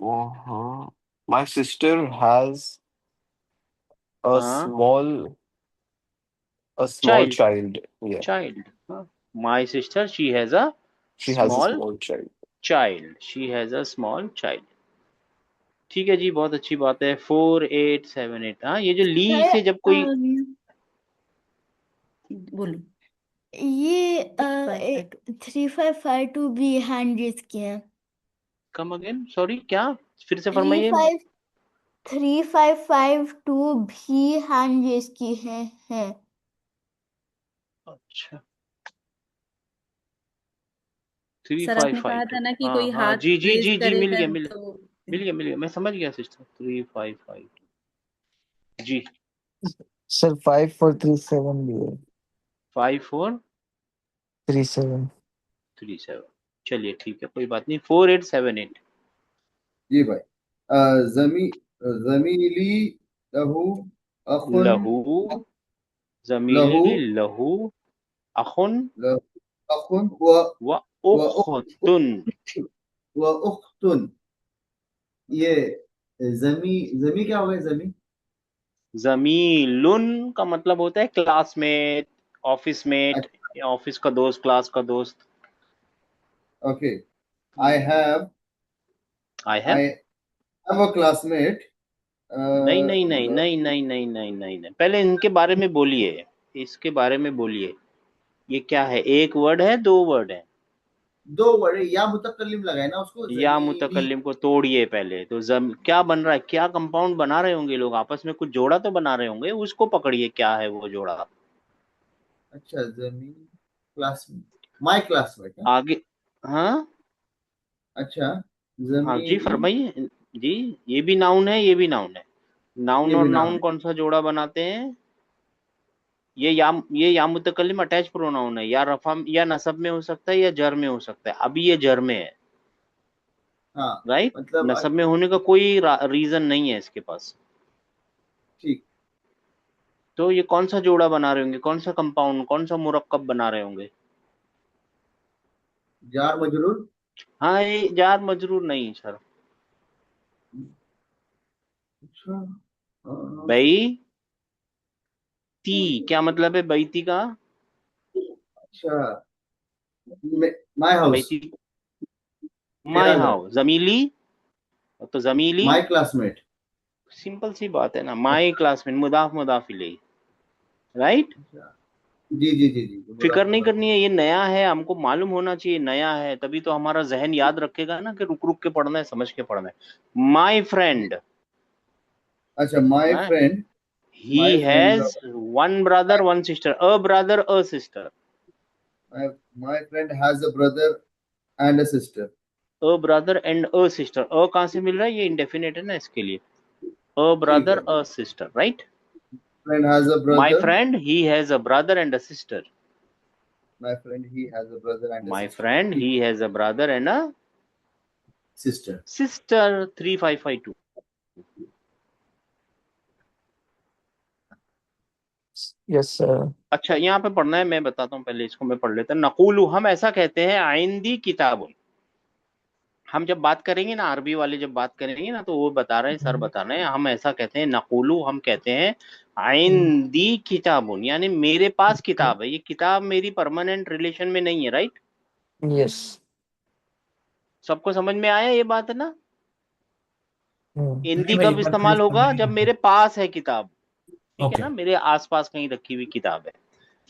वो हाँ My sister has a हाँ, small child, child. Yeah, child, हाँ, my sister she has a she has a small small child. Child, she has a small child. ठीक है जी, बहुत अच्छी बात है। 4878, हाँ, ये जो ली सर से जब कोई, बोलो। ये 3552 3552 भी हैंड रेज किए हैं। कम अगेन, सॉरी क्या, फिर से थ्री फरमाइए। फाइव 3552 भी हैंड रेज की है। अच्छा, थ्री सर फाइव आपने फाइव कहा टू था ना कि हाँ कोई हाँ, हाथ जी जी रेज जी जी, करेगा तो मिल गया, मैं समझ गया सिस्टर। 3552 जी। सर 5437 भी है। 5437, 37। चलिए ठीक है, कोई बात नहीं। 4878, जी भाई। जमीली लहू अखुन लहू, लहू जमीली लहू, अखुन लहू अखुन व व उख्तुन। व उख्तुन। ये जमी क्या होगा? जमी जमीलुन का मतलब होता है क्लासमेट, ऑफिस मेट, या ऑफिस का दोस्त, क्लास का दोस्त। Okay. I have I I have, have a classmate. नहीं नहीं नहीं नहीं नहीं नहीं नहीं नहीं नहीं, पहले इनके बारे में बोलिए, इसके बारे में बोलिए। ये क्या है, एक वर्ड है, दो वर्ड है? दो वर्ड या मुतकल्लिम लगाए ना उसको, या जमीली। मुतकल्लिम को तोड़िए पहले तो। क्या बन रहा है, क्या कंपाउंड बना रहे होंगे लोग आपस में, कुछ जोड़ा तो बना रहे होंगे, उसको पकड़िए, क्या है वो जोड़ा। अच्छा, जमी क्लासमेट, माय क्लासमेट है। आगे, हाँ अच्छा, हाँ जी, जमीली। फरमाइए जी। ये भी नाउन है, ये भी नाउन है। नाउन ये और भी नाउन नाउन है। कौन सा जोड़ा बनाते हैं? ये या मुतकल्लिम अटैच प्रोनाउन है, या रफा या नसब में हो सकता है, या जर में हो सकता है। अभी ये जर में है, हाँ, राइट। मतलब नसब में होने का कोई रीजन नहीं है इसके पास। ठीक। तो ये कौन सा जोड़ा बना रहे होंगे, कौन सा कंपाउंड, कौन सा मुरक्कब बना रहे होंगे? जार मजरूर। हाँ, ये जार मजरूर नहीं सर। अच्छा, बैती, क्या मतलब है बैती का? अच्छा, माय हाउस, बैती, मेरा माई घर, हाउस, जमीली, तो जमीली, माय क्लासमेट। सिंपल सी बात है ना, माई क्लासमेट, मुदाफ मुदाफ इलैही, राइट। अच्छा, जी जी जी जी, फिक्र मुदाफ नहीं मुदाफ। करनी है, ये नया है, हमको मालूम होना चाहिए नया है, तभी तो हमारा जहन याद रखेगा ना कि रुक रुक के पढ़ना है, समझ के पढ़ना है। माई फ्रेंड, अच्छा, my friend, he my friend, has one brother one sister, a brother a sister. My friend has a brother and a sister. A brother and a sister, a कहाँ से मिल रहा है, ये इंडेफिनेट है ना, इसके लिए अ ठीक ब्रदर है। A sister, right. Friend has a my brother. Friend he has a brother and a sister, my friend he has a brother and a my sister. Friend ठीक। He has a brother and a sister. Sister. 3552, yes sir. अच्छा यहाँ पे पढ़ना है, मैं बताता हूँ, पहले इसको मैं पढ़ लेता हूँ। नकुलू, हम ऐसा कहते हैं, आइंदी किताब, हम जब बात करेंगे ना, अरबी वाले जब बात करेंगे ना, तो वो बता रहे हैं, सर बता रहे हैं, हम ऐसा कहते हैं, नकुलू, हम कहते हैं, आइंदी किताबुन, यानी मेरे पास किताब है। ये किताब मेरी परमानेंट रिलेशन में नहीं है, राइट। यस। सबको समझ में आया ये बात है ना? नहीं हिंदी भाई, कब एक बार फिर इस्तेमाल होगा, समझाइए जब ना। मेरे पास है किताब, ठीक है ओके। ना, मेरे आसपास कहीं रखी हुई किताब है।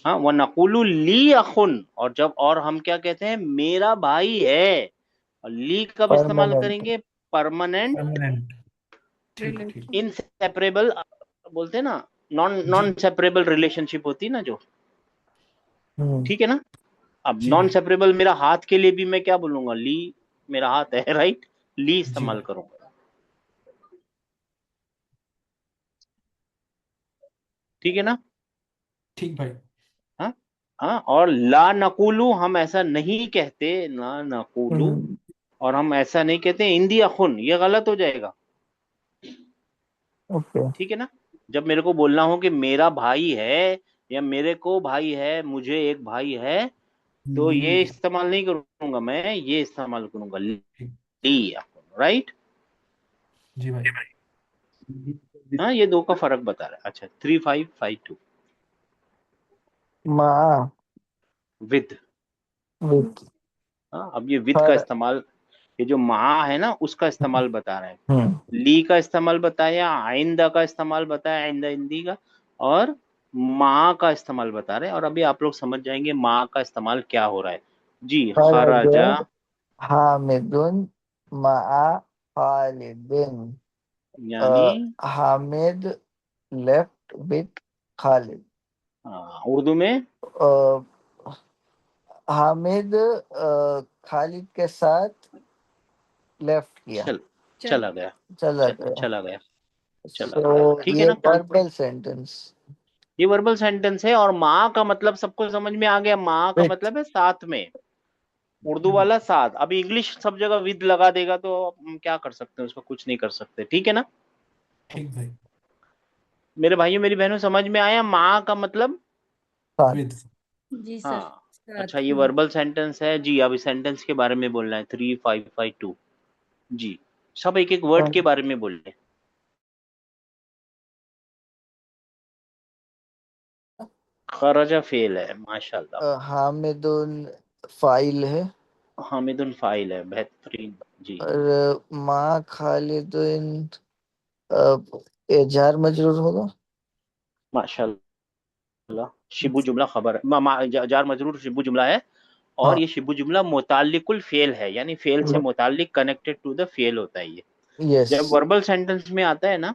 हाँ, वह नकुलु ली अखुन, और जब, और हम क्या कहते हैं, मेरा भाई है। और ली कब इस्तेमाल परमानेंट। करेंगे? Permanent permanent. ठीक। इनसेपरेबल बोलते हैं ना, नॉन सेपरेबल रिलेशनशिप होती है ना जो, ठीक है ना। अब जी नॉन भाई। सेपरेबल मेरा हाथ के लिए भी मैं क्या बोलूंगा, ली, मेरा हाथ है, राइट, ली जी इस्तेमाल भाई। करूंगा, ठीक है ना। ठीक भाई। हाँ हाँ, और ला नकुलू हम ऐसा नहीं कहते, ला नकुलू, और हम ऐसा नहीं कहते इंदी अखुन, ये गलत हो जाएगा, ओके। ठीक है ना। जब मेरे को बोलना हो कि मेरा भाई है, या मेरे को भाई है, मुझे एक भाई है, तो ली। ये इस्तेमाल नहीं करूंगा, मैं ये इस्तेमाल करूंगा, ठीक। ली, राइट। जी भाई। हाँ, ये दो का फर्क बता रहा है। अच्छा, 3552 माँ विद। विथ हाँ, अब ये विद का हर। इस्तेमाल, ये जो मा है ना उसका इस्तेमाल बता रहा है, हम्म। ली का इस्तेमाल बताया, आइंदा का इस्तेमाल बताया, आइंदा हिंदी का, और माँ का इस्तेमाल बता रहे हैं। और अभी आप लोग समझ जाएंगे माँ का इस्तेमाल क्या हो रहा है। जी, खरज खराजा, हामिदुन मा'a खालिदिन। यानी हामिद लेफ्ट विथ खालिद। उर्दू में, हामिद खालिद के साथ लेफ्ट किया, चल चला गया, चला गया। चला गया, चला गया, सो ठीक है ये ना। Verbal sentence. ये वर्बल सेंटेंस है, और माँ का मतलब सबको समझ में आ गया, माँ का विथ। मतलब है साथ में, उर्दू वाला साथ। अभी इंग्लिश सब जगह विद लगा देगा तो हम क्या कर सकते हैं, उसको कुछ नहीं कर सकते, ठीक है ना। ठीक भाई। मेरे भाइयों मेरी बहनों, समझ में आया माँ का मतलब। साथ। विद। जी सर, हाँ, अच्छा, साथ ये में। वर्बल सेंटेंस है जी। अब इस सेंटेंस के बारे में बोलना है, 3552 जी। सब एक एक वर्ड के बारे में बोल रहे हैं। खरजा फेल है, माशाल्लाह। हामिदुन फाइल है, हामिदुन फाइल है, बेहतरीन जी। और माँ खालिदुन जार मजरूर होगा। माशाल्लाह, शिबू जुमला खबर है, जार मजरूर शिबू जुमला है। और हाँ। ये शिबू जुमला मुताल्लिकुल फेल है, यानी फेल से मुताल्लिक, कनेक्टेड टू द फेल होता है ये। यस। जब वर्बल सेंटेंस में आता है ना,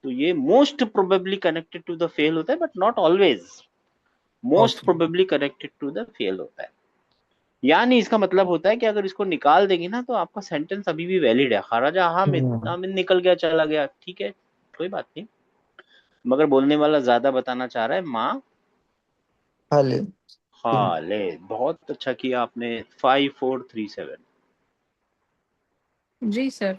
तो ये most probably connected to the fail होता है, but not always, most okay. Probably connected to the fail होता है। यानी इसका मतलब होता है कि अगर इसको निकाल देंगे ना, तो आपका सेंटेंस अभी भी वैलिड है। खराजा हामिद, हामिद निकल गया, चला गया, ठीक है, कोई बात नहीं। मगर बोलने वाला ज्यादा बताना चाह रहा है, माँ खालिद। खालिद। बहुत अच्छा किया आपने, 5437। जी सर।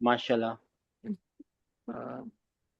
माशाल्लाह।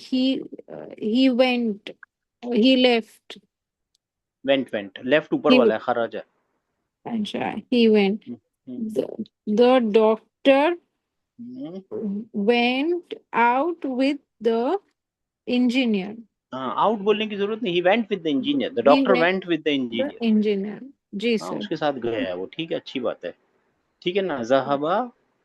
he he went he left went left ऊपर he वाला है, खराजा। अच्छा he went. Hmm, The doctor hmm, went out with the engineer. हाँ, आउट बोलने की जरूरत नहीं, he went with the engineer, the He doctor went went with the the engineer. engineer. जी हाँ, सर। उसके साथ गया है वो, ठीक है, अच्छी बात है, ठीक है ना। जहाबा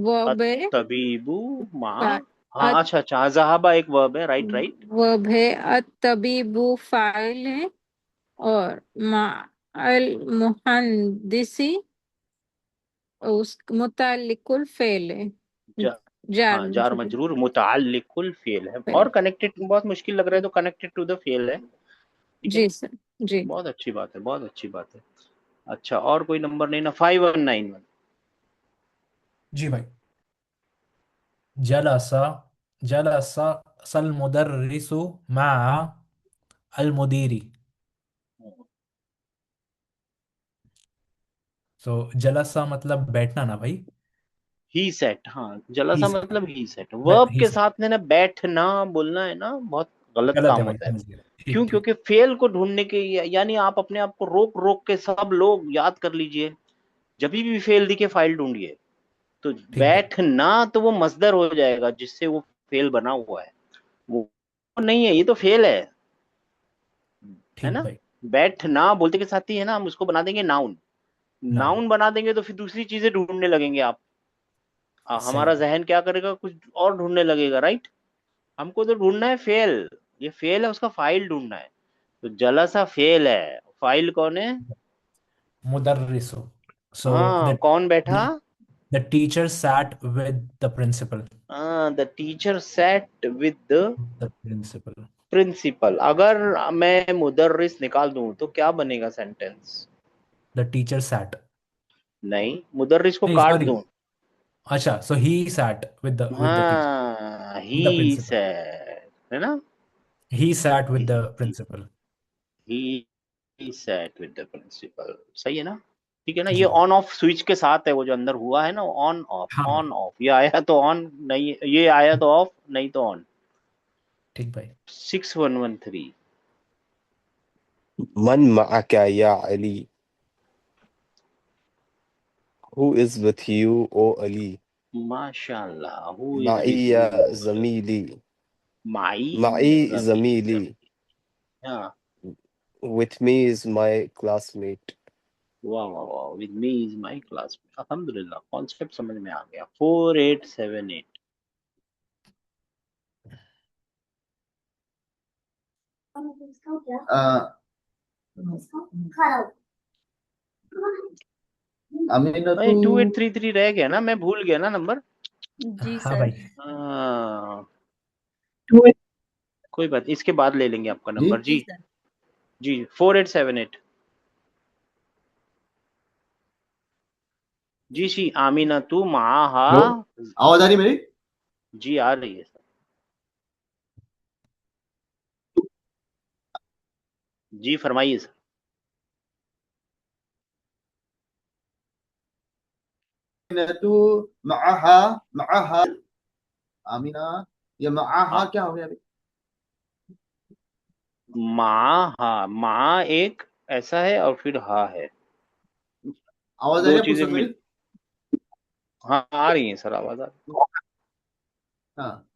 verb है तबीबू माँ। हाँ, अत अच्छा अच्छा, जहाबा एक वर्ब है, राइट राइट। verb है अतबीबु फाइल है और मा अल मुहंदिसी उस मुतालिकुल फेल है। जार हाँ, जार मजरूर मजरूर मुताल्लिकुल फेल है, फेल। और कनेक्टेड बहुत मुश्किल लग रहा है तो कनेक्टेड टू द फेल है, ठीक है। जी सर। जी बहुत अच्छी बात है, बहुत अच्छी बात है। अच्छा, और कोई नंबर नहीं ना, 5191। जी भाई। जलसा जलसा सल मुदर्रिसु मा अल मुदीरी। तो जलसा मतलब बैठना ना भाई। ही सेट, हाँ, ही जलासा से मतलब ही सेट, मैं वर्ब ही के से साथ में ना बैठना बोलना है ना, बहुत गलत गलत काम है भाई, होता है। समझ गया। ठीक क्यों? ठीक। क्योंकि फेल को ढूंढने के, यानी आप अपने आप को रोक रोक के, सब लोग याद कर लीजिए, जब भी फेल दिखे फाइल ढूंढिए, तो ठीक भाई। बैठना तो वो मजदर हो जाएगा जिससे वो फेल बना हुआ है, वो नहीं है, ये तो फेल है ठीक ना। भाई। बैठना बोलते के साथ ही है ना, हम उसको बना देंगे नाउन, नाउन। नाउन बना देंगे तो फिर दूसरी चीजें ढूंढने लगेंगे आप। सही हमारा है। जहन क्या करेगा, कुछ और ढूंढने लगेगा, राइट। हमको तो ढूंढना है फेल, ये फेल है, उसका फाइल ढूंढना है। तो जलसा फेल है, फाइल कौन है? मुदर्रिसु. So हाँ, the कौन बैठा? the teacher sat with the principal. हाँ, the teacher sat with the The principal. Principal. अगर मैं मुदर्रिस निकाल दूं तो क्या बनेगा सेंटेंस? The teacher sat. नहीं, मुदर्रिस को नहीं, काट sorry. दूं। अच्छा, so he sat with the teacher, हाँ, with the he principal. Sat, है ना? He sat with the principal. He sat with the principal, सही है ना? ठीक है ना? ये जी भाई. ऑन ऑफ स्विच के साथ है, वो जो अंदर हुआ है ना, ऑन ऑफ हाँ भाई. ऑन ऑफ, ये आया तो ऑन, नहीं ये आया तो ऑफ, नहीं तो ऑन। ठीक भाई. 6113। मन मअका या Ali, who is with you ओ अली, माशाल्लाह, हु इज माई विद या यू? जमीली, माई माई जमील, जमीली, हाँ। with me is my classmate. वाह वाह वाह, with me is my class. अल्हम्दुलिल्लाह, कॉन्सेप्ट समझ में आ गया। 4878। अमीनतु। अरे 2833 रह गया ना, मैं भूल गया ना नंबर। जी हाँ सर। भाई. हाँ, कोई बात, इसके बाद ले लेंगे आपका जी नंबर। जी जी सर। जी, 4878। जी सी, आमीना तू माहा। हेलो, आवाज आ रही मेरी? जी आ रही है सर। जी फरमाइए सर। अमीनतु मअहा, मअहा आमीना, ये मअहा आ, क्या हो गया अभी? माँ, हाँ, माँ एक ऐसा है और फिर हा है, आवाज आ रही दो है चीजें पुस्तक मेरी? मिल। हाँ आ रही है सर, आवाज आ रही हाँ,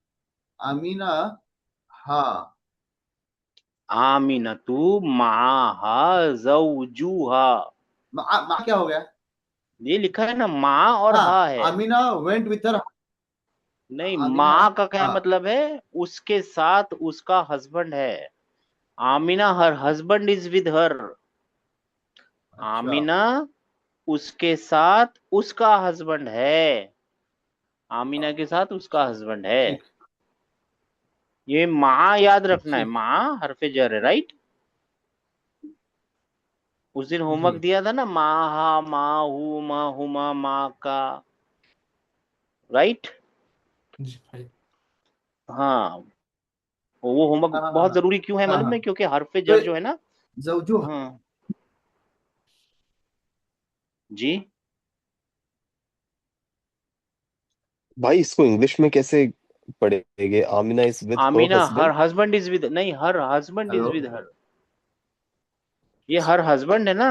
आमीना, हाँ, है। आमीना तू माहा जौजुहा। मा क्या हो गया? ये लिखा है ना, माँ और हाँ, हा है। Amina went with her. नहीं, आमीना, माँ का क्या हाँ, मतलब है? उसके साथ उसका हस्बैंड है। Amina her husband is with हर। अच्छा, आमीना उसके साथ उसका हस्बैंड है। आमीना के साथ उसका हस्बैंड है। ठीक। ये माँ याद रखना है, ठीक। माँ हरफे जर है, राइट? उस दिन जी। होमवर्क दिया था ना, माँ हा माँ हु माँ हुमा माँ का, राइट? जी भाई. हाँ, वो होमवर्क हाँ हाँ बहुत हाँ जरूरी क्यों है हाँ मालूम है? हाँ। क्योंकि हरफे तो जर जो है ना। जवजू, हाँ जी। भाई इसको इंग्लिश में कैसे पढ़ेंगे? Amina is with her Amina her husband. Husband is with, नहीं, her husband is hello, with her. ये हर हस्बैंड है ना,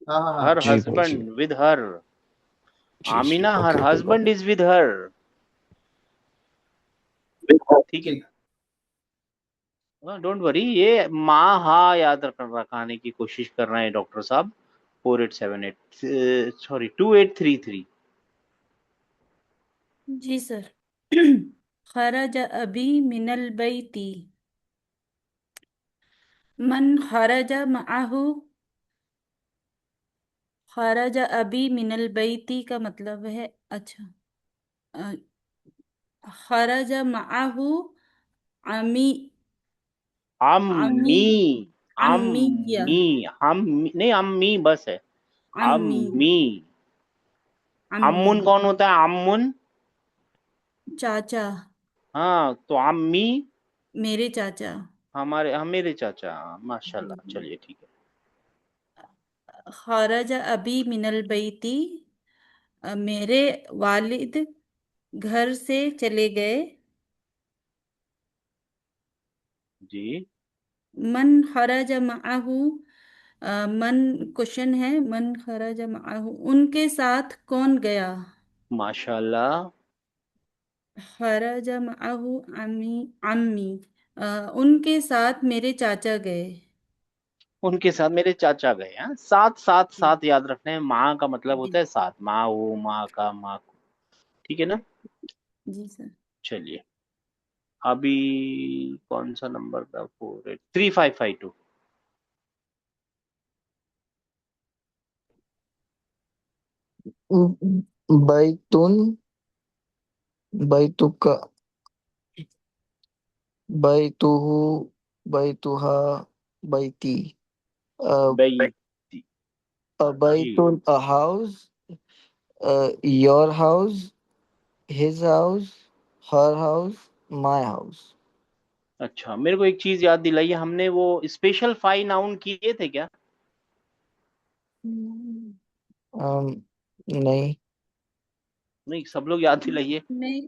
हाँ हाँ हर हाँ, जी भाई जी, हस्बैंड विद हर। जी जी, Amina her okay okay got husband is with her. ठीक है। ठीक। डोंट वरी, ये माँ हा याद रखाने की कोशिश कर रहे हैं डॉक्टर साहब। 4878, सॉरी 2833। जी सर। खरज अभी मिनल बैती, मन खरज मअहु। खरज अभी मिनल बैती का मतलब है, अच्छा, अ, खरज मअहु अमी, अमी, अम्मी, अम्मिया, अम्मी, हम नहीं, अम्मी बस है। अम्मी, अम्मी। अम्मी, अम्मुन कौन होता है? अम्मुन, चाचा, हाँ, तो अम्मी मेरे चाचा। हमारे, हम मेरे चाचा, हाँ, माशाल्लाह, चलिए ठीक है। खरज अभी मिनल बैती, मेरे वालिद घर से चले गए। जी, मन खरज मअहु, मन क्वेश्चन है, मन खरज मअहु उनके साथ कौन गया? माशाल्लाह। खरज मअहु अम्मी, अम्मी, उनके साथ मेरे चाचा गए। उनके साथ मेरे चाचा गए। हाँ, साथ साथ जी। साथ याद रखना है, माँ का मतलब जी। होता है साथ, माँ वो माँ का माँ को। ठीक है ना? जी सर। चलिए, अभी कौन सा नंबर था? 3552। बैतून, बैतुका, बैतुहु, बैतुहा, बैती, बई a ji. Betul, a house, your house, his house, her house, my house. अच्छा, मेरे को एक चीज याद दिलाइए, हमने वो स्पेशल 5 नाउन किए थे क्या? नहीं। नहीं, सब लोग याद दिलाइए। नहीं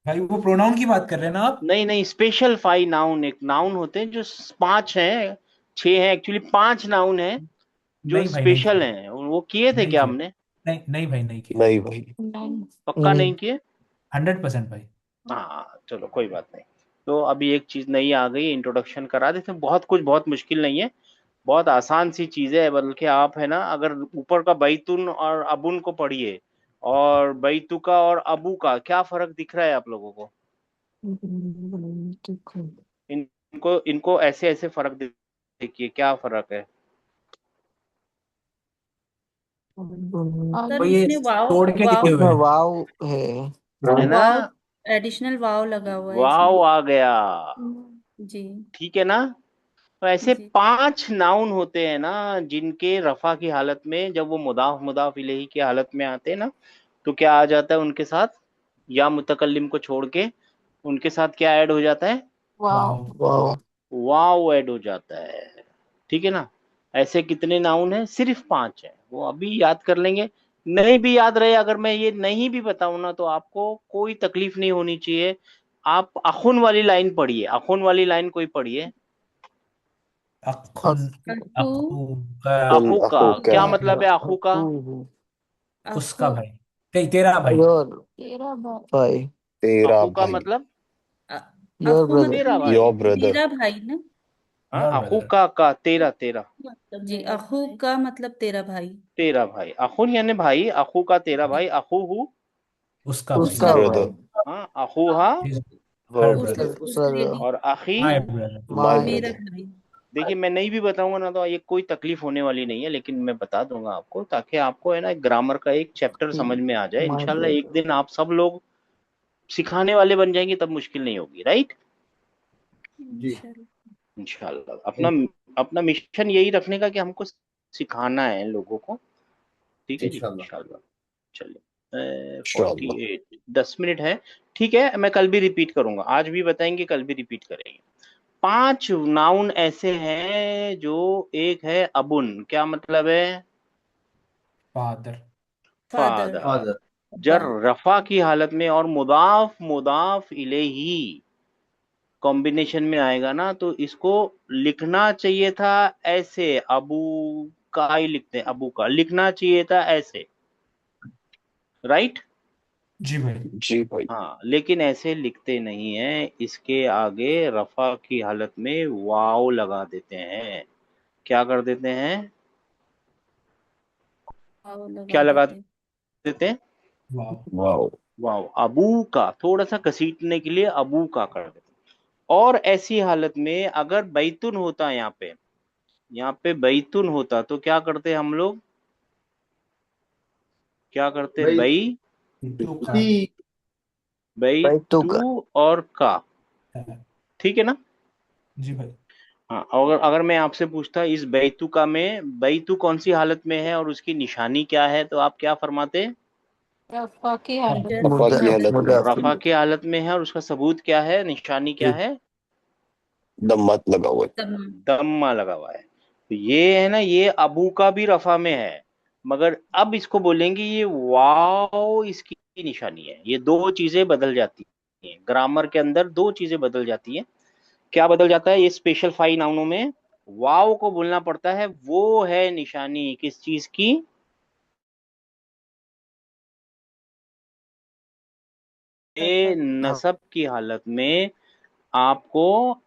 भाई वो प्रोनाउन की बात कर रहे हैं ना आप? नहीं नहीं, स्पेशल 5 नाउन, एक नाउन होते हैं जो 5 हैं, 6 हैं एक्चुअली, 5 नाउन हैं जो नहीं भाई, नहीं स्पेशल किया, हैं, वो किए थे नहीं क्या किया, हमने? नहीं नहीं भाई, नहीं किया। नहीं भाई। पक्का नहीं। नहीं किए? 100% भाई। हाँ चलो कोई बात नहीं। तो अभी एक चीज नई आ गई, इंट्रोडक्शन करा देते हैं। बहुत कुछ बहुत मुश्किल नहीं है, बहुत आसान सी चीजें है। बल्कि आप है ना, अगर ऊपर का बैतुन और अबुन को पढ़िए, और बैतुका और अबू का क्या फर्क दिख रहा है आप लोगों को? इनको इनको ऐसे ऐसे फर्क देखिए, क्या फर्क है? सर, तो ये इसमें वाव तोड़ के लिखे वाव हुए हैं। वाव है। है ना? वाव एडिशनल वाव लगा हुआ है वाव इसमें। आ गया। जी ठीक है ना? तो ऐसे जी 5 नाउन होते हैं ना, जिनके रफा की हालत में, जब वो मुदाफ मुदाफ इलैही की हालत में आते हैं ना, तो क्या आ जाता है उनके साथ? या मुतकल्लिम को छोड़ के उनके साथ क्या ऐड हो जाता है? वाओ। वाव। वाव ऐड हो जाता है। ठीक है ना? ऐसे कितने नाउन हैं? सिर्फ 5 है, वो अभी याद कर लेंगे। नहीं भी याद रहे, अगर मैं ये नहीं भी बताऊं ना, तो आपको कोई तकलीफ नहीं होनी चाहिए। आप अखुन वाली लाइन पढ़िए, अखुन वाली लाइन कोई पढ़िए। अखुन, अखू अखू, कुल अखू का अखो क्या? क्या मतलब है? अखू का उसका अखू भाई, नहीं तेरा भाई। योर भाई, तेरा अखू का भाई। मतलब अ- योर अखू ब्रदर। तेरा मतलब भाई। Your brother. मेरा भाई ना। हाँ, योर अखू ब्रदर। का तेरा तेरा जी, अखू का मतलब तेरा भाई। तेरा भाई। अखुन यानी भाई, अखू का तेरा भाई, अखू हु। उसका भाई। उसका उसका ब्रदर। भाई, हाँ, अखू हा। His- हर her उसका brother, ब्रदर। उसका ब्रदर, भी और अखी। my brother। माय माय, मेरा ब्रदर। भाई। देखिए, मैं नहीं भी बताऊंगा ना, तो ये कोई तकलीफ होने वाली नहीं है, लेकिन मैं बता दूंगा आपको, ताकि आपको है ना ग्रामर का एक चैप्टर समझ में आ जाए। माय इंशाल्लाह एक ब्रदर। दिन आप सब लोग सिखाने वाले बन जाएंगे, तब मुश्किल नहीं होगी। राइट? जी। इंशाल्लाह। इंशाल्लाह अपना अपना मिशन यही रखने का कि हमको सिखाना है लोगों को। ठीक है जी, इंशाल्लाह। इंशाल्लाह। चलिए, इंशाअल्लाह। 48, 10 मिनट है। ठीक है, मैं कल भी रिपीट करूंगा, आज भी बताएंगे, कल भी रिपीट करेंगे। 5 नाउन ऐसे हैं जो, एक है अबुन, क्या मतलब है? फादर। फादर। फादर। फादर। जर अब्बा। रफा की हालत में और मुदाफ मुदाफ इलेही कॉम्बिनेशन में आएगा ना, तो इसको लिखना चाहिए था ऐसे, अबू का ही लिखते हैं, अबू का लिखना चाहिए था ऐसे। राइट? जी भाई। जी भाई। हाँ, लेकिन ऐसे लिखते नहीं है, इसके आगे रफा की हालत में वाव लगा देते हैं। क्या कर देते हैं? वाव लगा क्या लगा देते। देते हैं? वाओ। वाओ। वाव। अबू का थोड़ा सा घसीटने के लिए अबू का कर देते हैं। और ऐसी हालत में अगर बैतुन होता, यहाँ पे बैतुन होता, तो क्या करते हम लोग? क्या करते? भाई बई, टू का। टी। बई बैतुका। तू और का। ठीक है ना? जी भाई। हाँ, अगर अगर मैं आपसे पूछता, इस बैतुका में बैतु कौन सी हालत में है और उसकी निशानी क्या है, तो आप क्या फरमाते? रफ़ा की हालत। जर रफा की की मुदा, हालत हालत में। में रफा मुदाफिल। की हालत में है, और उसका सबूत क्या है, निशानी क्या है? दम्मत लगा हुआ तमाम। दम्मा लगा हुआ है। तो ये है ना, ये अबू का भी रफा में है, मगर अब इसको बोलेंगे ये वाव इसकी निशानी है। ये दो चीजें बदल जाती हैं ग्रामर के अंदर, दो चीजें बदल जाती हैं। क्या बदल जाता है? ये स्पेशल 5 नाउनों में वाव को बोलना पड़ता है, वो है निशानी किस चीज की? रफ़ा ए की। हाँ। नसब की हालत में आपको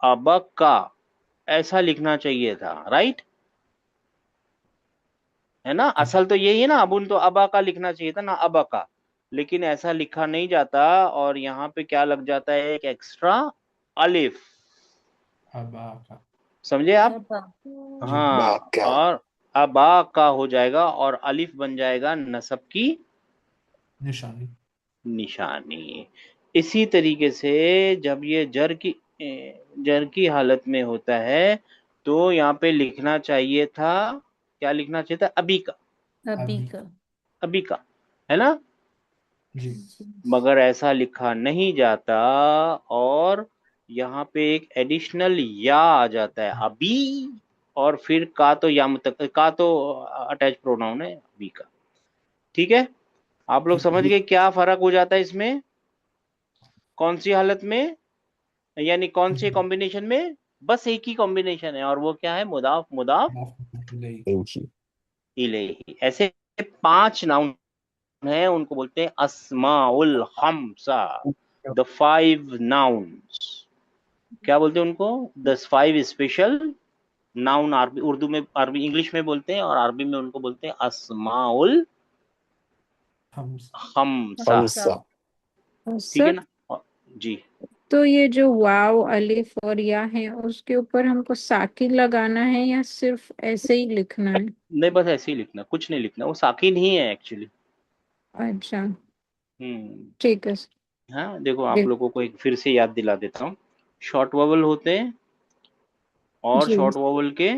अबक का ऐसा लिखना चाहिए था। राइट? है ना? असल तो यही है ना, अबुन तो अबा का लिखना चाहिए था ना, अबा का। लेकिन ऐसा लिखा नहीं जाता, और यहाँ पे क्या लग जाता है, एक एक्स्ट्रा अलिफ। अबा का। समझे आप? अबा। जी। हाँ, बाका। और अबा का हो जाएगा, और अलिफ बन जाएगा नसब की निशानी। निशानी। इसी तरीके से जब ये जर की हालत में होता है, तो यहाँ पे लिखना चाहिए था, क्या लिखना चाहिए था, अभी का। अभी अभी। का। अभी का, है ना? जी। मगर ऐसा लिखा नहीं जाता, और यहाँ पे एक एडिशनल या आ जाता है, अभी। और फिर का तो या मुतक का तो अटैच प्रोनाउन है अभी का। ठीक है? आप लोग ठीक। समझ गए क्या फर्क हो जाता है इसमें, कौन सी हालत में, यानी कौन से कॉम्बिनेशन में? बस एक ही कॉम्बिनेशन है, और वो क्या है, मुदाफ मुदाफ नहीं। इनकी। इलेही। ऐसे 5 नाउन है, उनको बोलते हैं अस्माउल खम्सा, द 5 नाउन्स। क्या बोलते हैं उनको? The 5 special noun. अरबी, उर्दू में, अरबी इंग्लिश में बोलते हैं, और अरबी में उनको बोलते हैं अस्माउल हम। खम्सा। खमसा। ठीक है सर, ना? जी। तो ये जो वाव अलिफ और या है उसके ऊपर हमको साकिन लगाना है या सिर्फ ऐसे ही लिखना है? नहीं, बस ऐसे ही लिखना, कुछ नहीं लिखना, वो साकिन ही है एक्चुअली। अच्छा, हम्म। ठीक है सर। हाँ, देखो आप जी। लोगों को एक फिर से याद दिला देता हूँ। शॉर्ट वॉवल होते हैं, और जी, शॉर्ट वॉवल के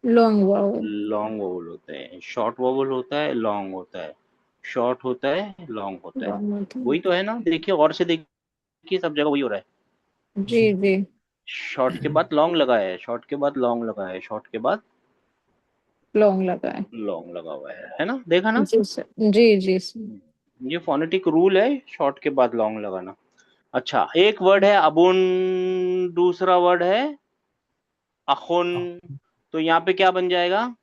लॉन्ग वाव। लॉन्ग वोवल होते हैं। शॉर्ट वोवल होता है, लॉन्ग होता है, शॉर्ट होता है, लॉन्ग होता है। लॉन्ग मतलब। वही तो है ना, देखिए और से देखिए, सब जगह वही हो रहा है। जी जी। जी। शॉर्ट के बाद लॉन्ग लगा है, शॉर्ट के बाद लॉन्ग लगा है, शॉर्ट के बाद लॉन्ग लगा है। लॉन्ग लगा हुआ है ना? देखा ना? जी सर। जी जी सर। ये फोनेटिक रूल है, शॉर्ट के बाद लॉन्ग लगाना। अच्छा, एक वर्ड है अबुन, दूसरा वर्ड है अखुन। तो यहाँ पे क्या बन जाएगा?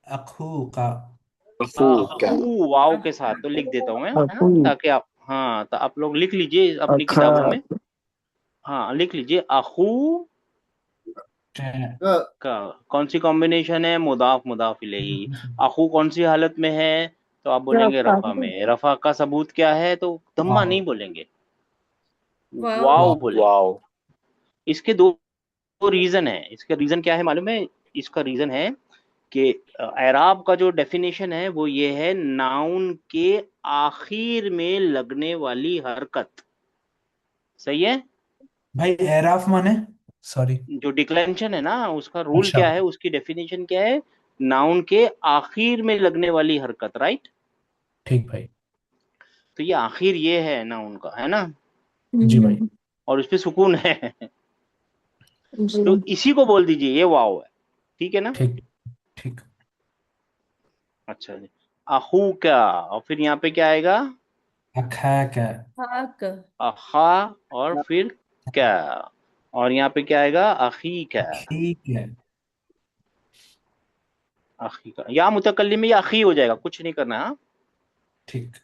अखू का। अफू का। अखू, वाव के साथ। तो लिख देता हूँ मैं, है ना, अखू। ताकि आप, हाँ, तो आप लोग लिख लीजिए अपनी अखा। किताबों में। हाँ, लिख लीजिए अखू टे- का। कौन सी कॉम्बिनेशन है? मुदाफ मुदाफ इलेही। अखू कौन सी हालत में है? तो आप बोलेंगे रफा। रफा में। रफा का सबूत क्या है? तो धम्मा वाव। नहीं बोलेंगे, वाव। वाव वाव। बोलेंगे। वाव। इसके दो रीजन है। इसका रीजन क्या है मालूम है? इसका रीजन है कि एराब का जो डेफिनेशन है वो ये है, नाउन के आखिर में लगने वाली हरकत। सही है? भाई एराफ माने। सॉरी। जो डिक्लेरेशन है ना, उसका रूल अच्छा। क्या है, उसकी डेफिनेशन क्या है? नाउन के आखिर में लगने वाली हरकत, राइट? ठीक भाई। तो ये आखिर ये है नाउन का, है ना? जी भाई। और उस पे सुकून है। जी। तो इसी को बोल दीजिए ये वाव है। ठीक है ना? ठीक। ठीक। अच्छा जी। अहू क्या, और फिर यहाँ पे क्या आएगा? अखा का। हाक। अखा, और फिर क्या, और यहाँ पे क्या आएगा? अखी का। ठीक है। अखी का, या मुतकल्लिम में या अखी हो जाएगा, कुछ नहीं करना है। हाँ? ठीक।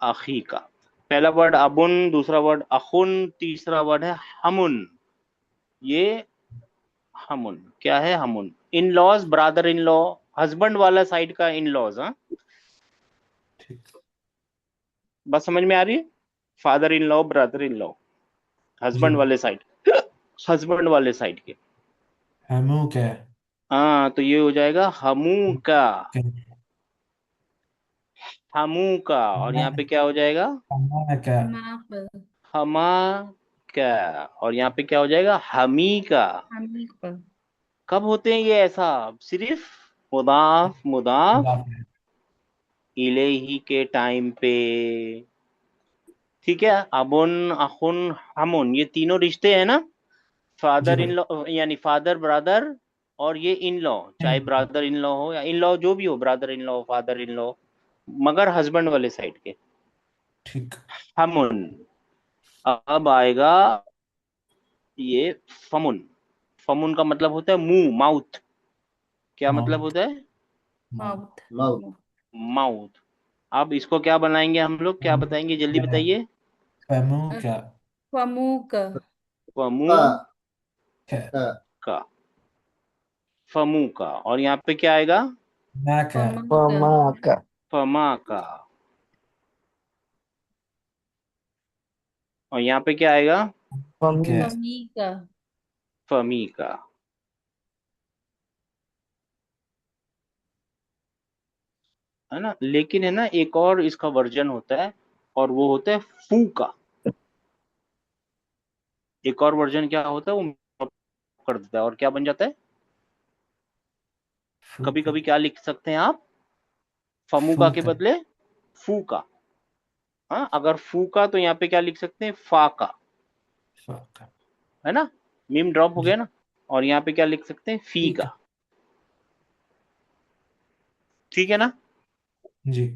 अखी का। पहला वर्ड अबुन, दूसरा वर्ड अखुन, तीसरा वर्ड है हमुन। ये हमुन क्या है? हमुन in laws, brother in law, husband वाला साइड का इन लॉज। हाँ, ठीक। बस समझ में आ रही है? Father in law, brother in law, ji husband भाई। वाले साइड, हस्बैंड वाले साइड के। हमू का। हाँ, तो ये हो जाएगा हमू का। हमू का, और यहाँ पे क्या हो जाएगा? हमा का। माप। हमा का, और यहाँ पे क्या हो जाएगा? हमी का। हमीक। कब होते हैं ये ऐसा? सिर्फ मुदाफ मुदाफ मुदाफ। इलेही के टाइम पे। ठीक है? अबुन, अखुन, हमुन, ये तीनों रिश्ते हैं ना, जी फादर इन भाई। लॉ, यानी फादर ब्रदर, और ये इन लॉ, चाहे ब्रदर इन लॉ हो या इन लॉ जो भी हो, brother in law, father in law, मगर हस्बैंड वाले साइड के। ठीक। हमुन। अब आएगा ये फमुन। फमुन का मतलब होता है मुंह, माउथ। क्या मतलब माउथ। होता है? माउथ। माउथ। माउथ। माउथ। अब इसको क्या बनाएंगे हम लोग, क्या बताएंगे, जल्दी बताइए। हमू का। फमूक। फमू का। का। का। का। फमू का, और यहाँ पे क्या आएगा? मा का। फमक। फमा का। फमा का। और यहाँ पे क्या आएगा? मम्मी मम्मी का। फमी का। है ना? लेकिन है ना, एक और इसका वर्जन होता है, और वो होता है फू का। एक और वर्जन क्या होता है, वो कर देता है और क्या बन जाता है? कभी फूका कभी क्या लिख सकते हैं आप? फमुका के फूका बदले फू का। हाँ, अगर फू का तो यहाँ पे क्या लिख सकते हैं? फा का। फूका है ना? मीम ड्रॉप हो जी गया ना। और यहाँ पे क्या लिख सकते हैं? फी ठीक है का। ठीक है ना? जी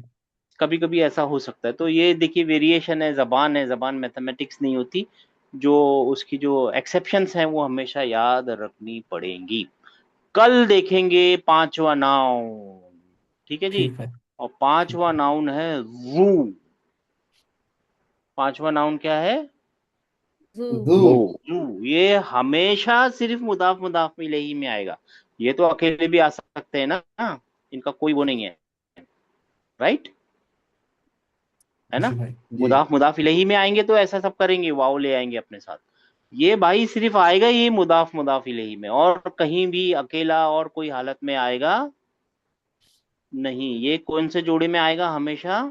कभी कभी ऐसा हो सकता है। तो ये देखिए, वेरिएशन है, जबान मैथमेटिक्स नहीं होती। जो उसकी जो एक्सेप्शंस हैं वो हमेशा याद रखनी पड़ेंगी। कल देखेंगे पांचवा नाउन। ठीक है जी। ठीक है और ठीक पांचवा है नाउन है जू। पांचवा नाउन क्या है? जू। जू। दो। जू। ये हमेशा सिर्फ मुदाफ मुदाफ इलैही में आएगा। ये तो अकेले भी आ सकते हैं ना। इनका कोई वो नहीं है। राइट? है ना? जी भाई जी। मुदाफ मुदाफ इलैही में आएंगे तो ऐसा सब करेंगे, वाव ले आएंगे अपने साथ। ये भाई सिर्फ आएगा ये मुदाफ मुदाफ इलैही में, और कहीं भी अकेला और कोई हालत में आएगा नहीं। ये कौन से जोड़े में आएगा? हमेशा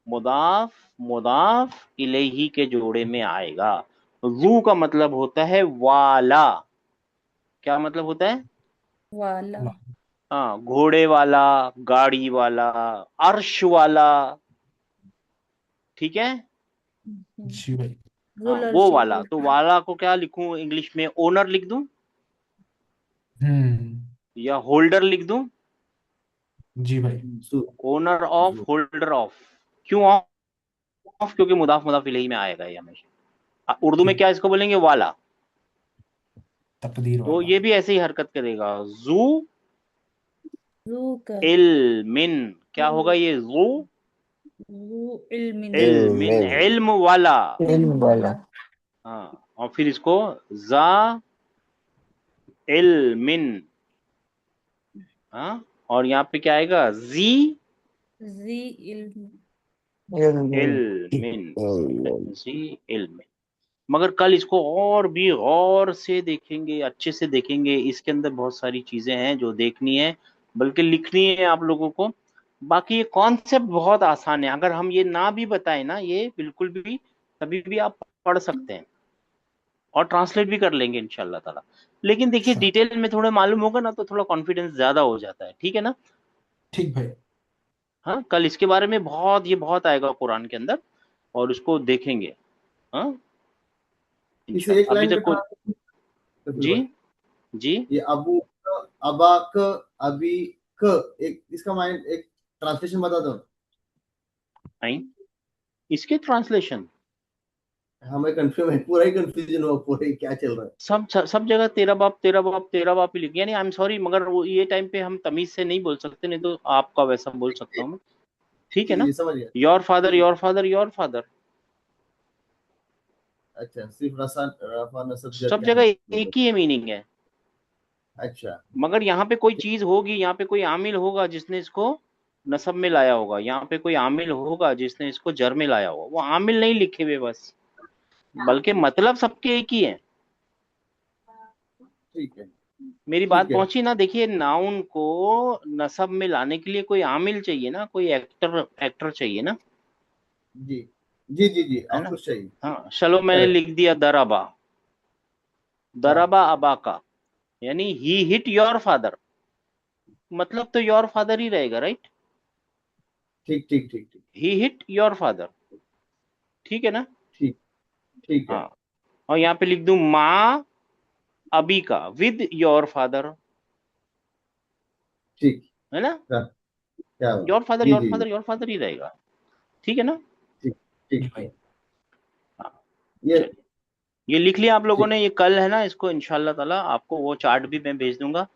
मुदाफ मुदाफ इलैही के जोड़े में आएगा। जू का मतलब होता है वाला। क्या मतलब होता है? वाला। वाह हाँ, घोड़े वाला, गाड़ी वाला, अर्श वाला। ठीक है? जी भाई हाँ, जुल वो अर्श वाला। वाला। तो वाला को क्या लिखूं इंग्लिश में? ओनर लिख दूं हम्म या होल्डर लिख दूं? जी भाई जू। ओनर ऑफ, जू। Holder of. क्यों ऑफ? क्योंकि मुदाफ मुदाफ इलैही में आएगा ये हमेशा। उर्दू में ठीक क्या इसको बोलेंगे? वाला। तकदीर तो वाला ये भी ऐसे ही हरकत करेगा। जू जू का। इल्मिन। क्या होगा जू ये? जू इल्मिन। इल्मिन, इल्मिन। इल्म वाला। इल्म वाला हाँ, और फिर इसको जा इल्मिन। हाँ, और यहाँ पे क्या आएगा? जी जी इल्म। इल्म इल्मिन। इल्मिन। जी इल्मिन। मगर कल इसको और भी गौर से देखेंगे, अच्छे से देखेंगे। इसके अंदर बहुत सारी चीजें हैं जो देखनी है, बल्कि लिखनी है आप लोगों को। बाकी ये कॉन्सेप्ट बहुत आसान है। अगर हम ये ना भी बताएं ना, ये बिल्कुल भी कभी भी आप पढ़ सकते हैं और ट्रांसलेट भी कर लेंगे इंशाल्लाह ताला। लेकिन देखिए, अच्छा डिटेल में थोड़ा मालूम होगा ना तो थोड़ा कॉन्फिडेंस ज्यादा हो जाता है। ठीक है ना? ठीक भाई हाँ, कल इसके बारे में बहुत, ये बहुत आएगा कुरान के अंदर, और उसको देखेंगे। हाँ, इसे एक इंशाल्लाह। अभी लाइन तक में कोई? ट्रांसलेट जी भाई। जी। ये अबू क, अबा क, अभी क, एक इसका माइंड एक ट्रांसलेशन बता दो। नहीं, इसके ट्रांसलेशन हमें कंफ्यूज है, पूरा ही कंफ्यूजन हुआ, पूरा ही क्या चल रहा सब जगह तेरा बाप तेरा बाप तेरा बाप ही लिख, यानी आई एम सॉरी, मगर वो ये टाइम पे हम तमीज से नहीं बोल सकते, नहीं तो आपका वैसा बोल सकता हूँ मैं। ठीक है है। ना? जी समझ गया। Your father your father your father. अच्छा, सिर्फ रसा रफा नसब जर सब क्या जगह मतलब। एक ही मीनिंग है। अच्छा। मगर यहाँ पे कोई चीज होगी, यहाँ पे कोई आमिल होगा जिसने इसको नसब में लाया होगा, यहाँ पे कोई आमिल होगा जिसने इसको जर में लाया होगा। वो आमिल नहीं लिखे हुए बस, बल्कि मतलब सबके एक ही है। ठीक है। मेरी बात ठीक है। पहुंची ना? देखिए, नाउन को नसब में लाने के लिए कोई आमिल चाहिए ना, कोई एक्टर एक्टर चाहिए ना। जी जी जी जी, है और ना? कुछ चाहिए। हाँ, चलो, मैंने करेक्ट। लिख दिया दराबा। हाँ। दराबा अबा का, यानी ही हिट योर फादर। मतलब तो योर फादर ही रहेगा, राइट? ठीक ठीक ठीक ठीक। ही हिट योर फादर। ठीक है ना? ठीक। ठीक है। हाँ, और यहाँ पे लिख दूं माँ अबी का विद योर फादर। ठीक। है ना? हाँ, क्या बात। योर फादर जी योर जी जी। फादर योर फादर ही रहेगा। ठीक है ना? ठीक जी ठीक भाई ठीक। हाँ, ये चलिए, ये लिख लिया आप लोगों ठीक। ने। ये कल है ना, इसको इंशाल्लाह ताला आपको वो चार्ट भी मैं भेज दूंगा,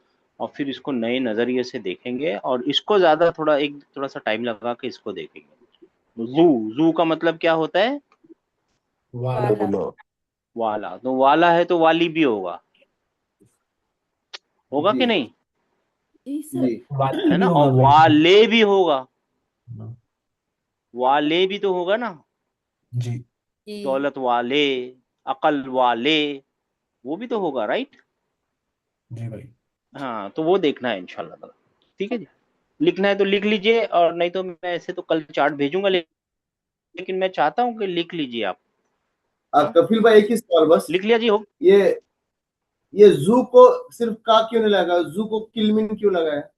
और फिर इसको नए नजरिए से देखेंगे, और इसको ज्यादा थोड़ा सा टाइम लगा के इसको देखेंगे। जू, जू का मतलब क्या होता है? वाला वाला। बोलो। वाला। तो वाला है तो वाली भी होगा। होगा जी कि नहीं? जी जी। सर। वाला है भी ना? होगा और भाई वाले भी होगा। हाँ, वाले भी तो होगा ना। जी जी दौलत वाले, अकल वाले, वो भी तो होगा, राइट? जी भाई। हाँ, तो वो देखना है इंशाल्लाह ताला। ठीक है जी, लिखना है तो लिख लीजिए, और नहीं तो मैं ऐसे तो कल चार्ट भेजूंगा, लेकिन मैं चाहता हूँ कि लिख लीजिए आप। हाँ, कपिल भाई, एक ही सवाल बस। लिख लिया जी? हो ये ये जू को सिर्फ का क्यों नहीं लगा, जू को किलमिन क्यों लगा है?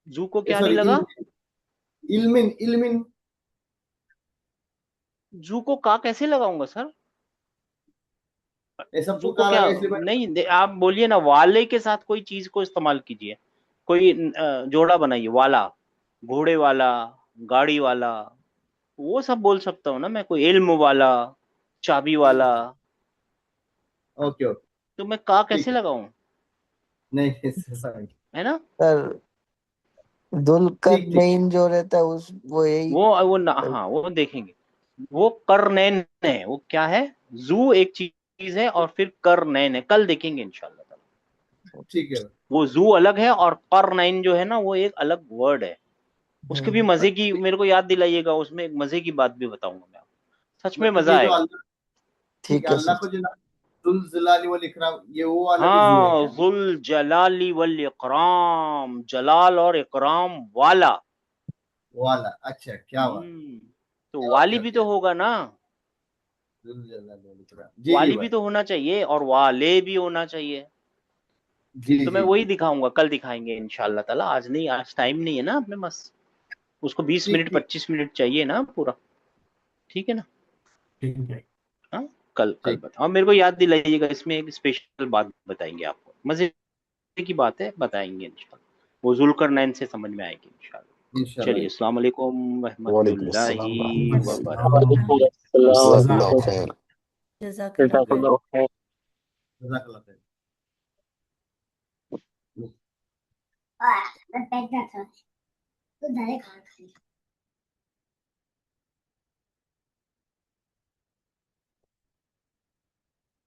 जू को क्या नहीं सॉरी, लगा? इल्मिन, इल्मिन। जू को का कैसे लगाऊंगा सर? ये जू सबको को का क्या लगा इसलिए नहीं आप बोलिए ना, वाले के साथ कोई चीज को इस्तेमाल कीजिए, कोई जोड़ा बनाइए, वाला, घोड़े वाला, गाड़ी वाला, वो सब बोल सकता हूँ ना मैं, कोई इल्म वाला, चाबी वाला। ओके ओके, तो मैं का ठीक कैसे है। लगाऊं? नहीं, सॉरी। है ना? सर दुलकर ठीक ठीक। मेन जो रहता है उस वो यही वो ना, हाँ वो देखेंगे। वो करनैन है, वो क्या है? जू एक चीज है, और फिर करनैन है, कल देखेंगे इंशाल्लाह ताला। ठीक है। वो जू अलग है, और करनैन जो है ना, वो एक अलग वर्ड है। उसके भी मजे की मेरे को याद दिलाइएगा, उसमें एक मजे की बात भी बताऊंगा मैं आपको, सच में मतलब मजा ये जो आएगा। अल्लाह, ठीक ठीक है, है अल्लाह सर। को जो जुल जलाली वो लिख रहा हूँ, ये वो वाला भी जू है हाँ, क्या? जुल जलाली वल इकराम, जलाल और इकराम वाला। वाला, अच्छा, क्या बात। तो ओके वाली भी ओके, तो होगा ना, जुल जलाली वो लिख रहा हूँ। जी जी वाली भी भाई। तो होना चाहिए, और वाले भी होना चाहिए। जी तो मैं जी वही जी। दिखाऊंगा, कल दिखाएंगे इंशाल्लाह ताला, आज नहीं, आज टाइम नहीं है ना अपने पास। उसको 20 ठीक मिनट ठीक 25 मिनट चाहिए ना पूरा। ठीक है ना? ठीक है। हाँ, कल कल ठीक। बताओ, और मेरे को याद दिलाइएगा, इसमें एक स्पेशल बात बताएंगे आपको, मजे की बात है, बताएंगे इंशाल्लाह, वो जुल्करनैन से समझ में आएगी इंशाल्लाह। इंशाल्लाह। चलिए, अस्सलाम वालेकुम वालेकुम रहमतुल्लाहि अस्सलाम व रहमतुल्लाह। बरकातहू। जज़ाकल्लाहु खैर। जज़ाकल्लाह खैर। जज़ाकल्लाह खैर। बैठना था तो डायरेक्ट खाना खा लिया।